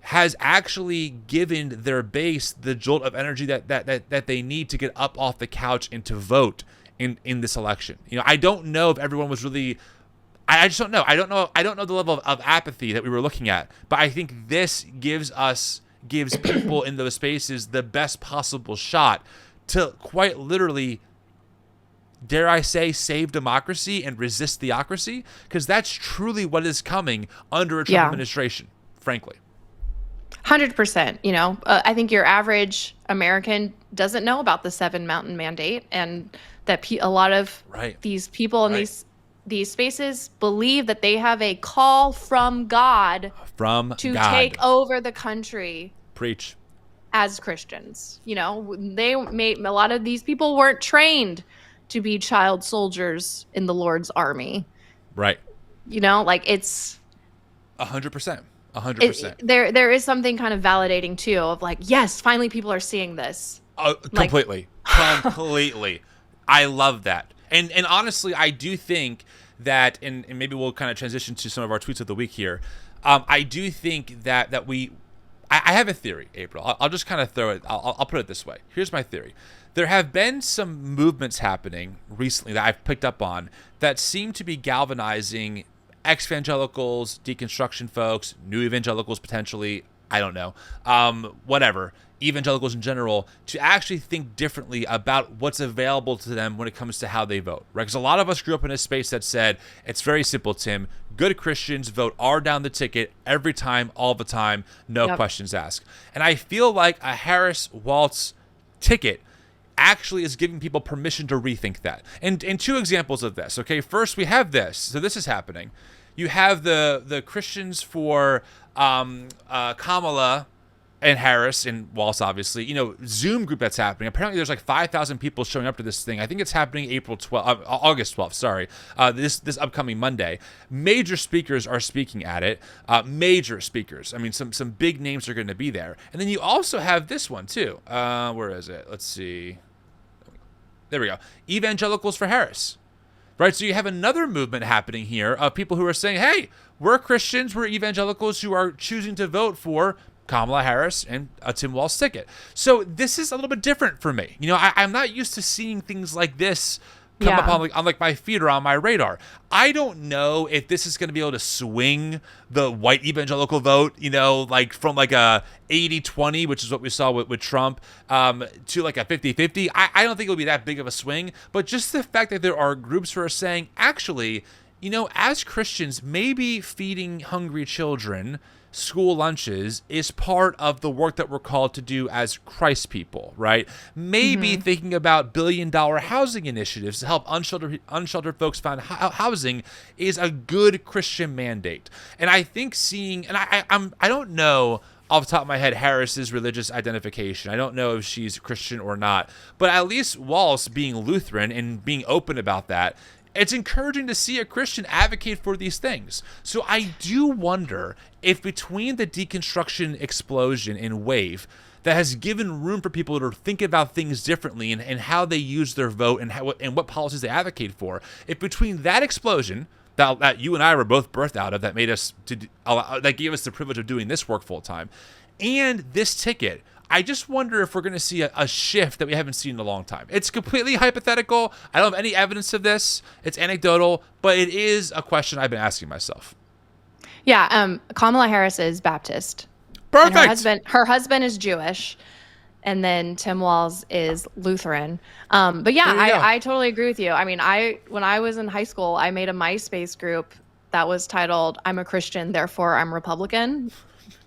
has actually given their base the jolt of energy that they need to get up off the couch and to vote in this election. I don't know if everyone was really, I just don't know. I don't know the level of apathy that we were looking at, but I think this gives people in those spaces the best possible shot to quite literally, dare I say, save democracy and resist theocracy, because that's truly what is coming under a Trump administration, frankly. 100%. I think your average American doesn't know about the 7 Mountain Mandate, and that a lot of these people in these spaces believe that they have a call from God to take over the country. Preach. As Christians. A lot of these people weren't trained to be child soldiers in the Lord's army. Right. It's 100%. 100%. There is something kind of validating too, of like, yes, finally people are seeing this. Completely. Completely. I love that. And honestly, I do think that, and maybe we'll kind of transition to some of our tweets of the week here. I do think that I have a theory, April. I'll just kind of throw it. I'll put it this way. Here's my theory. There have been some movements happening recently that I've picked up on that seem to be galvanizing ex-evangelicals, deconstruction folks, new evangelicals potentially, I don't know, whatever, evangelicals in general, to actually think differently about what's available to them when it comes to how they vote, right? Because a lot of us grew up in a space that said, it's very simple, Tim, good Christians vote R down the ticket every time, all the time, no questions asked. And I feel like a Harris-Walz ticket actually is giving people permission to rethink that. And 2 examples of this, okay? First, we have this. So this is happening. You have the Christians for Kamala and Harris and Walsh, obviously, Zoom group that's happening. Apparently there's like 5,000 people showing up to this thing. I think it's happening August 12th, sorry. This upcoming Monday. Major speakers are speaking at it. Major speakers. I mean, some big names are going to be there. And then you also have this one too. Where is it? Let's see. There we go. Evangelicals for Harris. Right, so you have another movement happening here of people who are saying, hey, we're Christians, we're evangelicals who are choosing to vote for Kamala Harris and a Tim Walz ticket. So this is a little bit different for me. I'm not used to seeing things like this come up on my feed or on my radar. I don't know if this is going to be able to swing the white evangelical vote, from like a 80-20, which is what we saw with Trump, to like a 50-50. I don't think it'll be that big of a swing, but just the fact that there are groups who are saying, actually, as Christians, maybe feeding hungry children school lunches is part of the work that we're called to do as Christ people, right? Maybe thinking about billion-dollar housing initiatives to help unsheltered folks find housing is a good Christian mandate. And I think I don't know off the top of my head Harris's religious identification. I don't know if she's Christian or not, but at least Walsh being Lutheran and being open about that, it's encouraging to see a Christian advocate for these things. So I do wonder if between the deconstruction explosion and wave that has given room for people to think about things differently and how they use their vote and what policies they advocate for, if between that explosion that you and I were both birthed out of, that made us that gave us the privilege of doing this work full time, and this ticket, I just wonder if we're going to see a shift that we haven't seen in a long time. It's completely hypothetical. I don't have any evidence of this. It's anecdotal, but it is a question I've been asking myself. Yeah, Kamala Harris is Baptist. Perfect. And her husband is Jewish, and then Tim Walz is Lutheran. But yeah, I totally agree with you. I mean, when I was in high school, I made a MySpace group that was titled "I'm a Christian, therefore I'm Republican."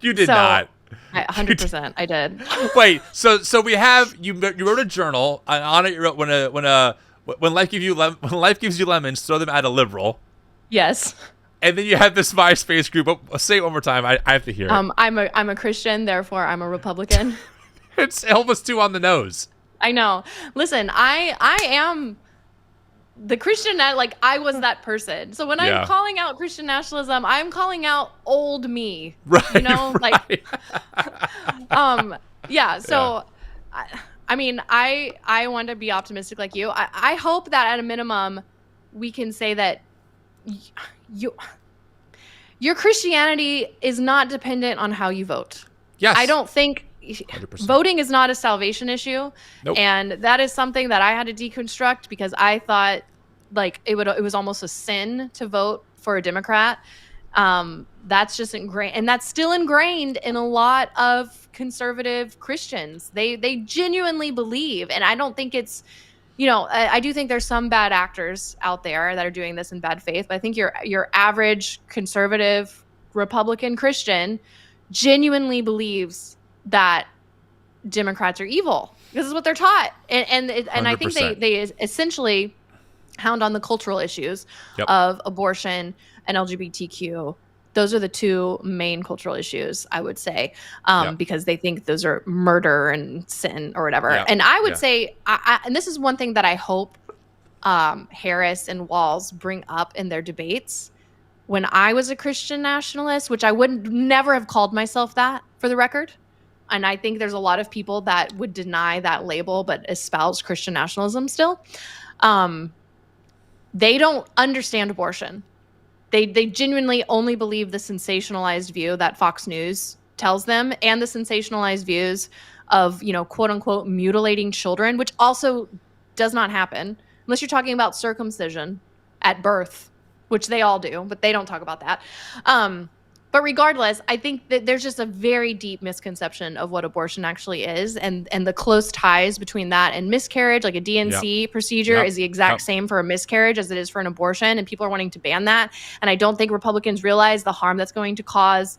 You did not. 100%, I did. Wait, so we have you wrote a journal, and on it you wrote when life gives you lemons, throw them at a liberal. Yes. And then you have this MySpace group. Say it one more time. I have to hear it. I'm a Christian, therefore I'm a Republican. It's almost too on the nose. I know. Listen, I am the Christian, like I was that person. So when I'm calling out Christian nationalism, I'm calling out old me. Right. You know, right. Yeah. So, yeah. I mean, I want to be optimistic like you. I hope that at a minimum, we can say that your Christianity is not dependent on how you vote. Yes. I don't think 100%. Voting is not a salvation issue. Nope. And that is something that I had to deconstruct because I thought like it was almost a sin to vote for a Democrat. That's just ingrained, and that's still ingrained in a lot of conservative Christians. They genuinely believe, and I don't think it's, I do think there's some bad actors out there that are doing this in bad faith, but I think your average conservative Republican Christian genuinely believes that Democrats are evil. This is what they're taught, and I think they essentially hound on the cultural issues of abortion and LGBTQ. Those are the two main cultural issues, I would say, because they think those are murder and sin or whatever. And I would say, and this is one thing that I hope Harris and Walz bring up in their debates. When I was a Christian nationalist, which I would never have called myself that, for the record, and I think there's a lot of people that would deny that label but espouse Christian nationalism still, they don't understand abortion. They genuinely only believe the sensationalized view that Fox News tells them and the sensationalized views of, quote unquote, mutilating children, which also does not happen unless you're talking about circumcision at birth, which they all do, but they don't talk about that. But regardless, I think that there's just a very deep misconception of what abortion actually is, and the close ties between that and miscarriage. Like a DNC procedure is the exact same for a miscarriage as it is for an abortion, and people are wanting to ban that. And I don't think Republicans realize the harm that's going to cause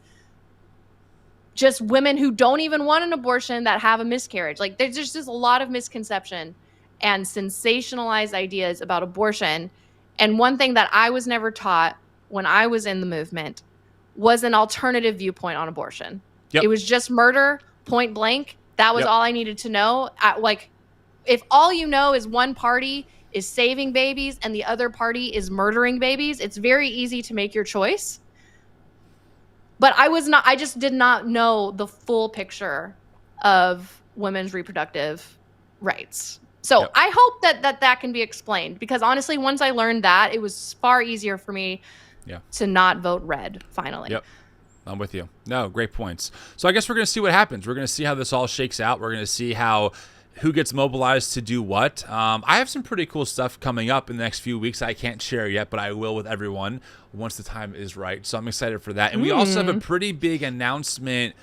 just women who don't even want an abortion that have a miscarriage. Like there's just a lot of misconception and sensationalized ideas about abortion. And one thing that I was never taught when I was in the movement was an alternative viewpoint on abortion. It was just murder, point blank. That was all I needed to know. If all you know is one party is saving babies and the other party is murdering babies, it's very easy to make your choice. But I just did not know the full picture of women's reproductive rights. So I hope that can be explained, because honestly, once I learned that, it was far easier for me to not vote red, finally. Yep. I'm with you. No, great points. So I guess we're going to see what happens. We're going to see how this all shakes out. We're going to see who gets mobilized to do what. I have some pretty cool stuff coming up in the next few weeks I can't share yet, but I will with everyone once the time is right. So I'm excited for that. And we also have a pretty big announcement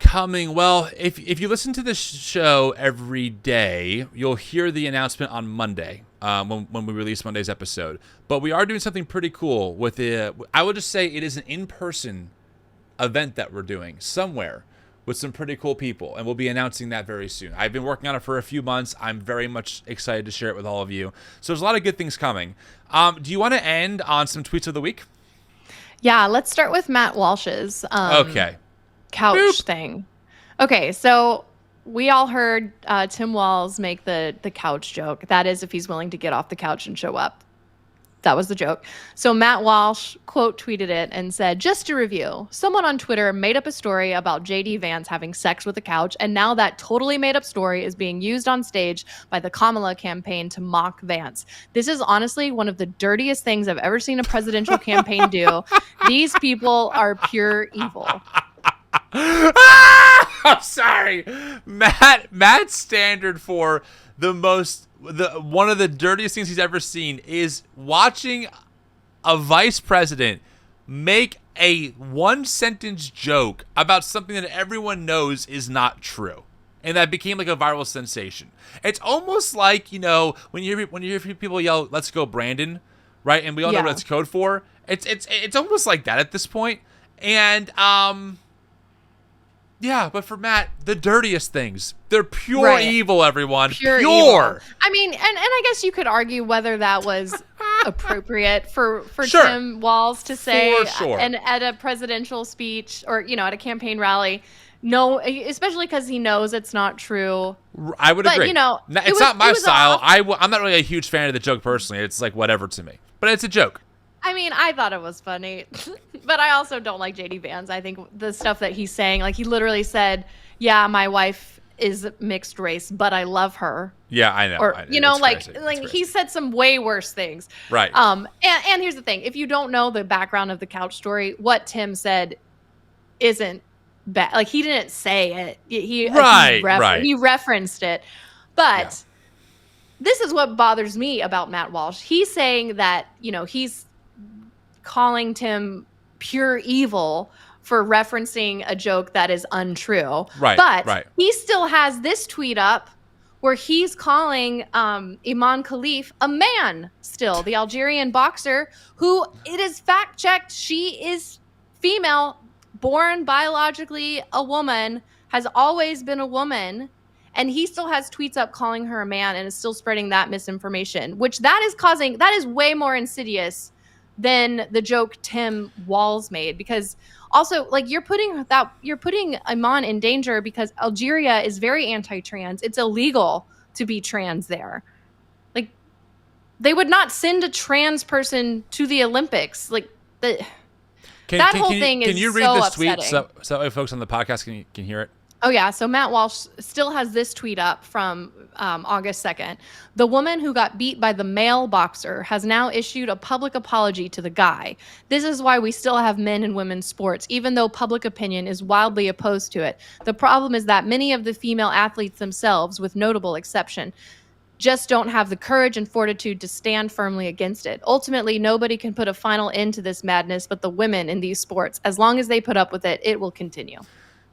coming. Well, if you listen to this show every day, you'll hear the announcement on Monday when we release Monday's episode. But we are doing something pretty cool with it. I would just say it is an in-person event that we're doing somewhere with some pretty cool people, and we'll be announcing that very soon. I've been working on it for a few months. I'm very much excited to share it with all of you. So there's a lot of good things coming. Do you want to end on some tweets of the week? Yeah, let's start with Matt Walsh's Okay. couch thing. Okay, so we all heard Tim Walz make the couch joke. That is, if he's willing to get off the couch and show up. That was the joke. So Matt Walsh quote tweeted it and said, just to review, someone on Twitter made up a story about JD Vance having sex with a couch, and now that totally made up story is being used on stage by the Kamala campaign to mock Vance. This is honestly one of the dirtiest things I've ever seen a presidential campaign do. These people are pure evil. I'm sorry. Matt's standard for one of the dirtiest things he's ever seen is watching a vice president make a one-sentence joke about something that everyone knows is not true, and that became like a viral sensation. It's almost like, you know, when you hear people yell, "Let's go, Brandon," right? And we all know what it's code for. It's almost like that at this point. And yeah, but for Matt, the dirtiest things. They're pure evil, everyone. Pure. Evil. I mean, and I guess you could argue whether that was appropriate for Tim Walz to say and at a presidential speech or, you know, at a campaign rally. No, especially because he knows it's not true. I would agree. You know, it's not my style. I'm not really a huge fan of the joke personally. It's like whatever to me. But it's a joke. I mean, I thought it was funny, but I also don't like JD Vance. I think the stuff that he's saying, like he literally said, yeah, my wife is mixed race, but I love her. Yeah, I know. Or, you know, like he said some way worse things. Right. And here's the thing. If you don't know the background of the couch story, what Tim said isn't bad. Like he didn't say it. He referenced it. But this is what bothers me about Matt Walsh. He's saying that, you know, he's calling Tim pure evil for referencing a joke that is untrue. Right. But he still has this tweet up where he's calling Iman Khalif a man still, the Algerian boxer, who it is fact-checked. She is female, born biologically a woman, has always been a woman. And he still has tweets up calling her a man and is still spreading that misinformation, which that is way more insidious than the joke Tim Walz made. Because also, like, you're putting Iman in danger because Algeria is very anti-trans. It's illegal to be trans there. Like, they would not send a trans person to the Olympics. Like, that whole thing is so upsetting. Can you read this tweet so folks on the podcast can hear it? Oh, yeah. So Matt Walsh still has this tweet up from August 2nd. The woman who got beat by the male boxer has now issued a public apology to the guy. This is why we still have men and women's sports, even though public opinion is wildly opposed to it. The problem is that many of the female athletes themselves, with notable exception, just don't have the courage and fortitude to stand firmly against it. Ultimately, nobody can put a final end to this madness but the women in these sports. As long as they put up with it, it will continue.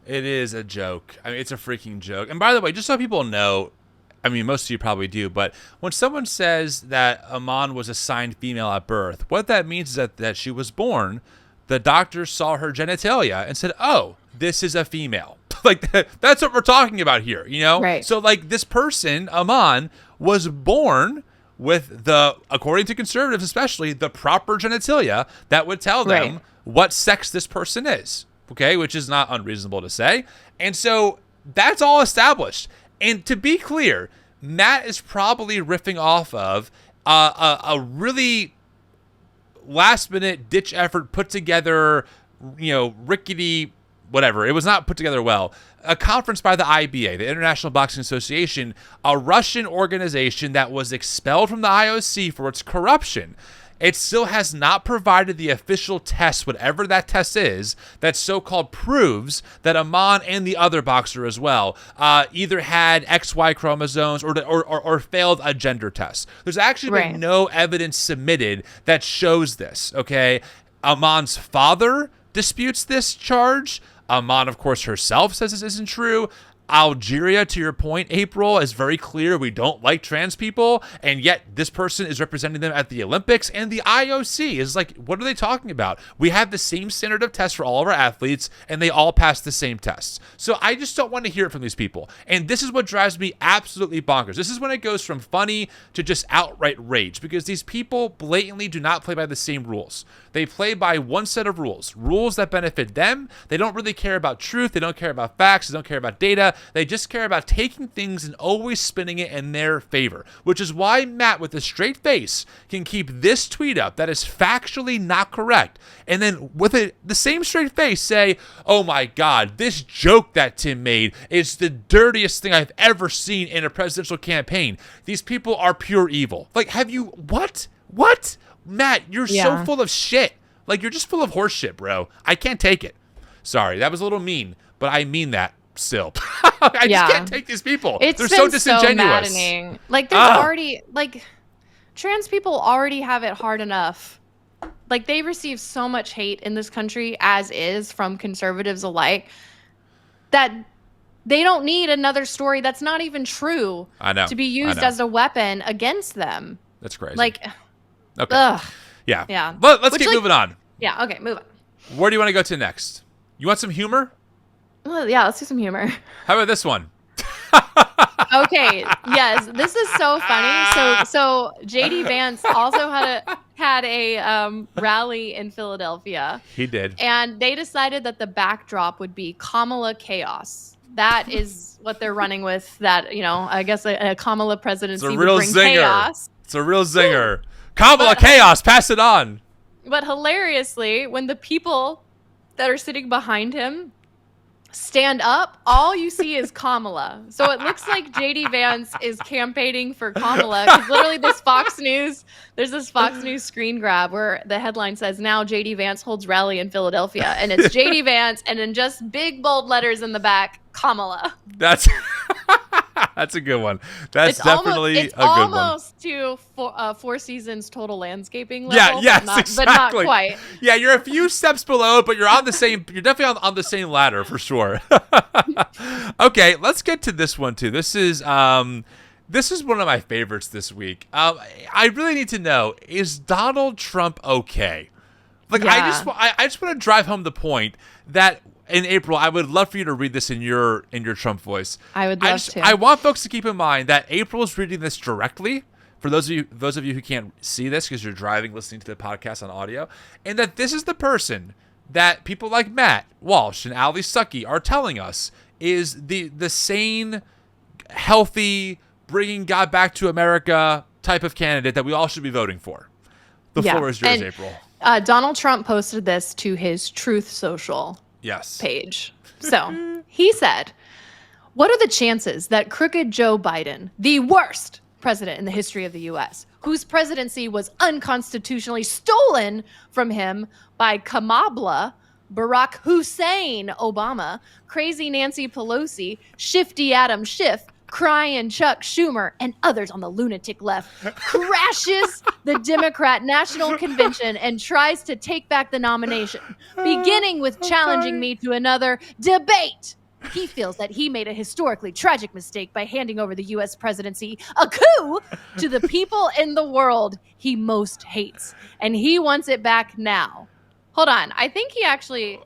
It is a joke. I mean, it's a freaking joke. And by the way, just so people know, I mean, most of you probably do, but when someone says that Iman was assigned female at birth, what that means is that she was born, the doctor saw her genitalia and said, oh, this is a female. Like, that's what we're talking about here, you know? Right. So, like, this person, Iman, was born with according to conservatives especially, the proper genitalia that would tell them what sex this person is. Okay, which is not unreasonable to say. And so that's all established. And to be clear, Matt is probably riffing off of a really last-minute ditch effort put together, you know, rickety, whatever. It was not put together well. A conference by the IBA, the International Boxing Association, a Russian organization that was expelled from the IOC for its corruption. It still has not provided the official test, whatever that test is, that so-called proves that Iman and the other boxer as well either had XY chromosomes or failed a gender test. There's actually been no evidence submitted that shows this, okay? Iman's father disputes this charge. Iman, of course, herself says this isn't true. Algeria, to your point, April, is very clear we don't like trans people, and yet this person is representing them at the Olympics, and the IOC is like, what are they talking about? We have the same standard of tests for all of our athletes, and they all pass the same tests. So I just don't want to hear it from these people. And this is what drives me absolutely bonkers. This is when it goes from funny to just outright rage, because these people blatantly do not play by the same rules. They play by one set of rules that benefit them. They don't really care about truth. They don't care about facts. They don't care about data. They just care about taking things and always spinning it in their favor, which is why Matt, with a straight face, can keep this tweet up that is factually not correct, and then with the same straight face say, oh my God, this joke that Tim made is the dirtiest thing I've ever seen in a presidential campaign. These people are pure evil. Like, have you, what? Matt, you're so full of shit. Like, you're just full of horse shit, bro. I can't take it. Sorry, that was a little mean, but I mean that still. I just can't take these people. They're so disingenuous. So maddening. Like, there's already, like, trans people already have it hard enough. Like, they receive so much hate in this country as is from conservatives alike that they don't need another story that's not even true to be used as a weapon against them. That's crazy. Like, okay. Ugh. Yeah. But let's keep moving on. Yeah, okay, move on. Where do you want to go to next? You want some humor? Well, yeah, let's do some humor. How about this one? Okay, yes, this is so funny. So JD Vance also had a rally in Philadelphia. He did. And they decided that the backdrop would be Kamala chaos. That is what they're running with. That, I guess a Kamala presidency would bring chaos. It's a real zinger. Kamala chaos, pass it on. But hilariously, when the people that are sitting behind him stand up, all you see is Kamala. So it looks like JD Vance is campaigning for Kamala, because literally there's this Fox News screen grab where the headline says, now JD Vance holds rally in Philadelphia, and it's JD Vance and then just big bold letters in the back, Kamala. That's a good one. That's definitely a good one. It's almost to Four Seasons Total Landscaping level. Yeah, yes, exactly. But not quite. Yeah, you're a few steps below, but you're on the same. You're definitely on the same ladder for sure. Okay, let's get to this one too. This is one of my favorites this week. I really need to know, is Donald Trump okay? Like, yeah. I just want to drive home the point that. In April, I would love for you to read this in your Trump voice. I would love to. I want folks to keep in mind that April is reading this directly. For those of you who can't see this because you're driving, listening to the podcast on audio, and that this is the person that people like Matt Walsh and Ali Sucky are telling us is the sane, healthy, bringing God back to America type of candidate that we all should be voting for. The floor is yours, April. Donald Trump posted this to his Truth Social. Yes. Page. So he said, what are the chances that crooked Joe Biden, the worst president in the history of the U.S., whose presidency was unconstitutionally stolen from him by Kamala, Barack Hussein Obama, crazy Nancy Pelosi, shifty Adam Schiff, crying Chuck Schumer, and others on the lunatic left, crashes the Democrat National Convention and tries to take back the nomination, beginning with challenging me to another debate. He feels that he made a historically tragic mistake by handing over the U.S. presidency, a coup, to the people in the world he most hates, and he wants it back now. Hold on. I think he actually...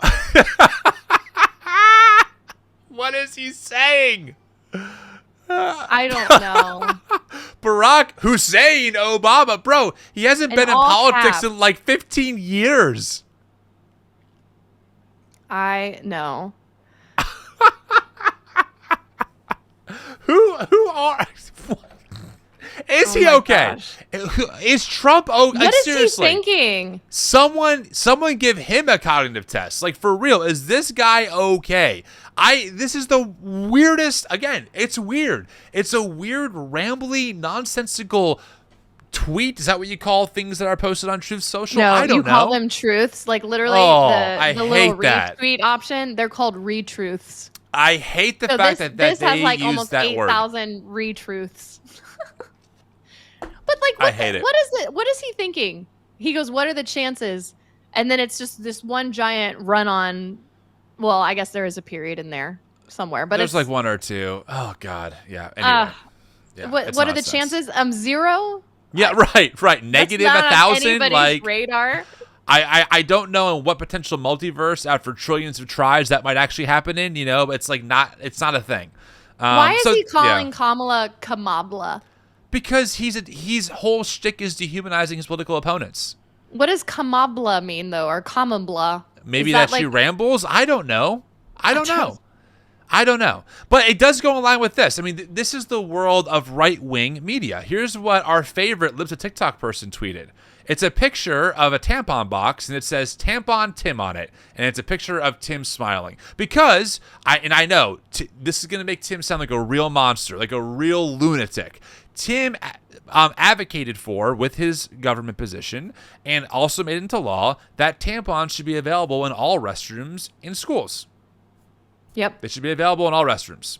What is he saying? I don't know. Barack Hussein Obama. Bro, he hasn't been in politics in like 15 years. I know. Who are... Is he okay? Gosh. Is Trump okay? What is seriously, he thinking? Someone give him a cognitive test. Like, for real, is this guy okay? This is the weirdest. Again, it's weird. It's a weird, rambly, nonsensical tweet. Is that what you call things that are posted on Truth Social? No, I don't know. You call them truths. Like, literally, the little retweet option, they're called retruths. I hate the fact that this they has like use almost that word. 8,000 retruths. But like, I hate it. What is it? What is he thinking? He goes, "What are the chances?" And then it's just this one giant run on. Well, I guess there is a period in there. somewhere, but there's it's like one or two. Oh God, yeah. Anyway, yeah, what are the chances? 0. Yeah, right. Negative That's not 1,000. on anybody's Like radar. I don't know in what potential multiverse after trillions of tries that might actually happen in. But it's like it's not a thing. Why is he calling Kamala Kamabla? Because his whole shtick is dehumanizing his political opponents. What does Kamabla mean though, or Kamabla? Maybe that she rambles. I don't know. I don't know. But it does go in line with this. I mean, this is the world of right-wing media. Here's what our favorite Lives of TikTok person tweeted. It's a picture of a tampon box, and it says Tampon Tim on it. And it's a picture of Tim smiling. Because, I know, this is going to make Tim sound like a real monster, like a real lunatic. Tim advocated for, with his government position, and also made into law, that tampons should be available in all restrooms in schools. Yep. They should be available in all restrooms.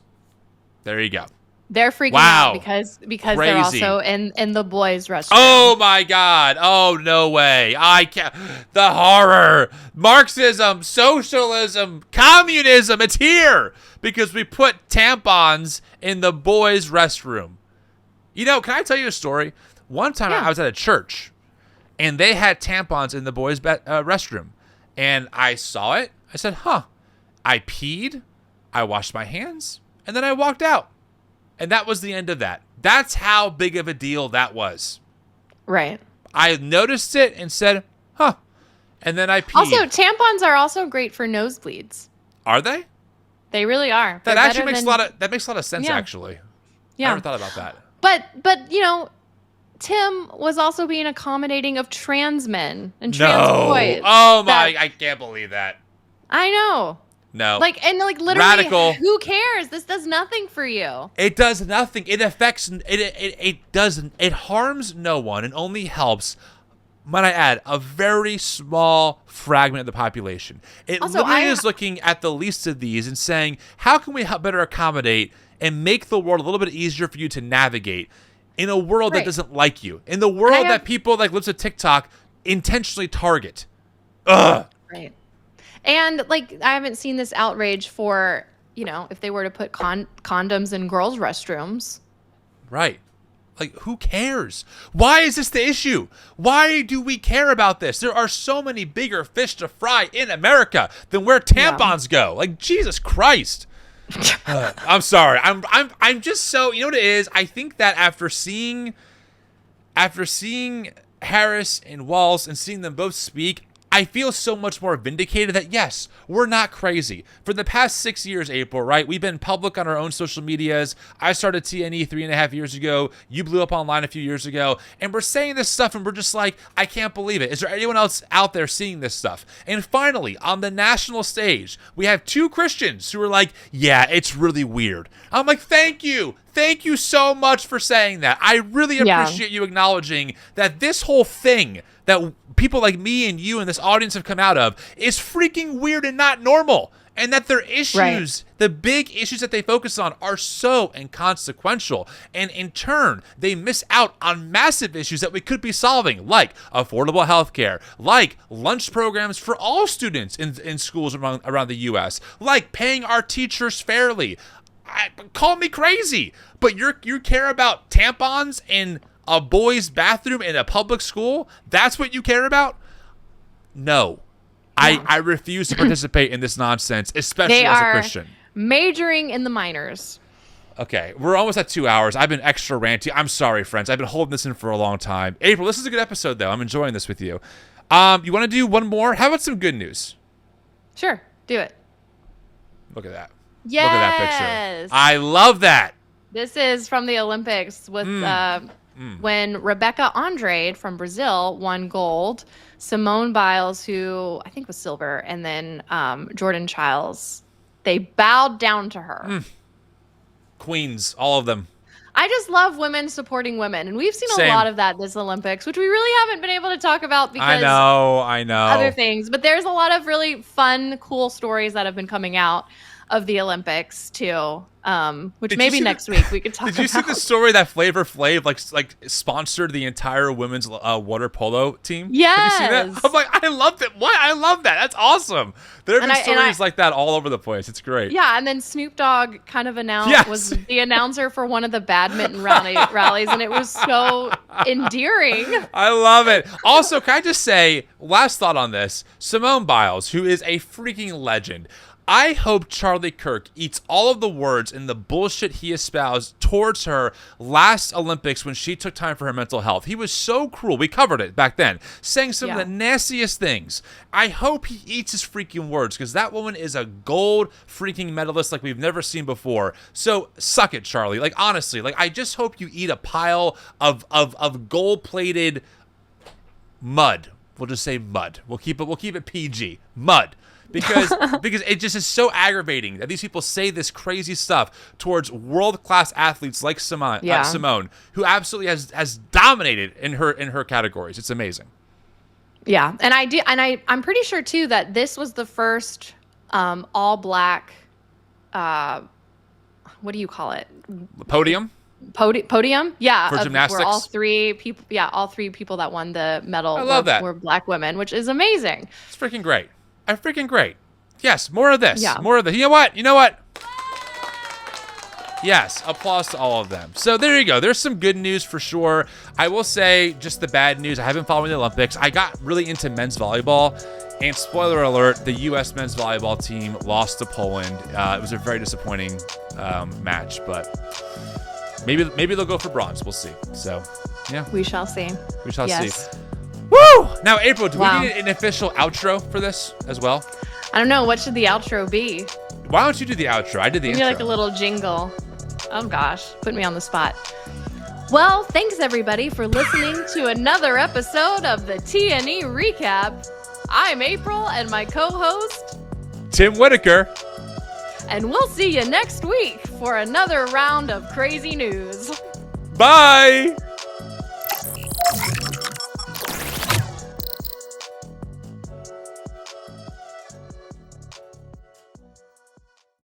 There you go. They're freaking out because they're also in the boys' restroom. Oh my God. Oh, no way. I can't. The horror. Marxism, socialism, communism. It's here because we put tampons in the boys' restroom. Can I tell you a story? One time I was at a church and they had tampons in the boys' restroom. And I saw it. I said, huh. I peed, I washed my hands, and then I walked out. And that was the end of that. That's how big of a deal that was. Right. I noticed it and said, huh. And then I peed. Also, tampons are also great for nosebleeds. Are they? They really are. That actually makes a lot of sense, actually. Yeah. I never thought about that. But Tim was also being accommodating of trans men and trans boys. Oh my, I can't believe that. I know. No. Literally, radical. Who cares? This does nothing for you. It does nothing. It affects, it harms no one and only helps, might I add, a very small fragment of the population. It also, literally is looking at the least of these and saying, how can we help better accommodate and make the world a little bit easier for you to navigate in a world that doesn't like you, in the world that people like Lives of TikTok intentionally target. Ugh. Right. And I haven't seen this outrage for, if they were to put condoms in girls' restrooms. Right. Who cares? Why is this the issue? Why do we care about this? There are so many bigger fish to fry in America than where tampons go. Jesus Christ. I'm sorry. I'm just so, you know what it is? I think that after seeing Harris and Walsh and seeing them both speak, I feel so much more vindicated that, yes, we're not crazy. For the past 6 years, April, right? We've been public on our own social medias. I started TNE 3.5 years ago. You blew up online a few years ago. And we're saying this stuff and we're just like, I can't believe it. Is there anyone else out there seeing this stuff? And finally, on the national stage, we have 2 Christians who are like, yeah, it's really weird. I'm like, thank you. Thank you so much for saying that. I really appreciate you acknowledging that this whole thing that people like me and you and this audience have come out of is freaking weird and not normal. And that their issues, the big issues that they focus on, are so inconsequential. And in turn, they miss out on massive issues that we could be solving, like affordable health care, like lunch programs for all students in schools around the U.S., like paying our teachers fairly. Call me crazy, but you care about tampons in a boys' bathroom in a public school? That's what you care about? No. Yeah. I refuse to participate in this nonsense, especially as a Christian. Majoring in the minors. Okay, we're almost at 2 hours. I've been extra ranty. I'm sorry, friends. I've been holding this in for a long time. April, this is a good episode, though. I'm enjoying this with you. You want to do one more? How about some good news? Sure, do it. Look at that. Yes. Look at that picture. I love that. This is from the Olympics with when Rebecca Andrade from Brazil won gold, Simone Biles, who I think was silver, and then Jordan Childs. They bowed down to her. Queens, all of them. I just love women supporting women, and we've seen a lot of that this Olympics, which we really haven't been able to talk about because I know. Other things. But there's a lot of really fun, cool stories that have been coming out. of the Olympics too. Which Did maybe next week we could talk about. Did you see the story that Flavor Flav like sponsored the entire women's water polo team? Yes. Have you seen that? I'm like, I loved it. What? I love that. That's awesome. There have been stories like that all over the place. It's great. Yeah, and then Snoop Dogg kind of was the announcer for one of the badminton rallies, and it was so endearing. I love it. Also, can I just say, last thought on this, Simone Biles, who is a freaking legend, I hope Charlie Kirk eats all of the words and the bullshit he espoused towards her last Olympics when she took time for her mental health. He was so cruel. We covered it back then, saying some of the nastiest things. I hope he eats his freaking words, because that woman is a gold freaking medalist like we've never seen before. So suck it, Charlie. Like, honestly, like, I just hope you eat a pile of gold-plated mud. We'll just say mud. We'll keep it PG. Mud. Because it just is so aggravating that these people say this crazy stuff towards world-class athletes like Simone, who absolutely has dominated in her categories. It's amazing. Yeah, and I'm pretty sure too that this was the first all-black. What do you call it? Podium. Podium, yeah, for gymnastics. Where all three people that won the medal were black women, which is amazing. It's freaking great. Freaking great. Yes, more of this. Yeah. More of this. You know what? Yes, applause to all of them. So there you go. There's some good news for sure. I will say just the bad news. I haven't followed the Olympics. I got really into men's volleyball, and spoiler alert, the U.S. men's volleyball team lost to Poland. It was a very disappointing match, but maybe they'll go for bronze. We'll see. So, yeah. We shall see. We shall see. Woo! Now, April, do we need an official outro for this as well? I don't know. What should the outro be? Why don't you do the outro? I did the intro. Like a little jingle. Oh, gosh. Put me on the spot. Well, thanks, everybody, for listening to another episode of the T&E Recap. I'm April, and my co-host... Tim Whitaker. And we'll see you next week for another round of crazy news. Bye!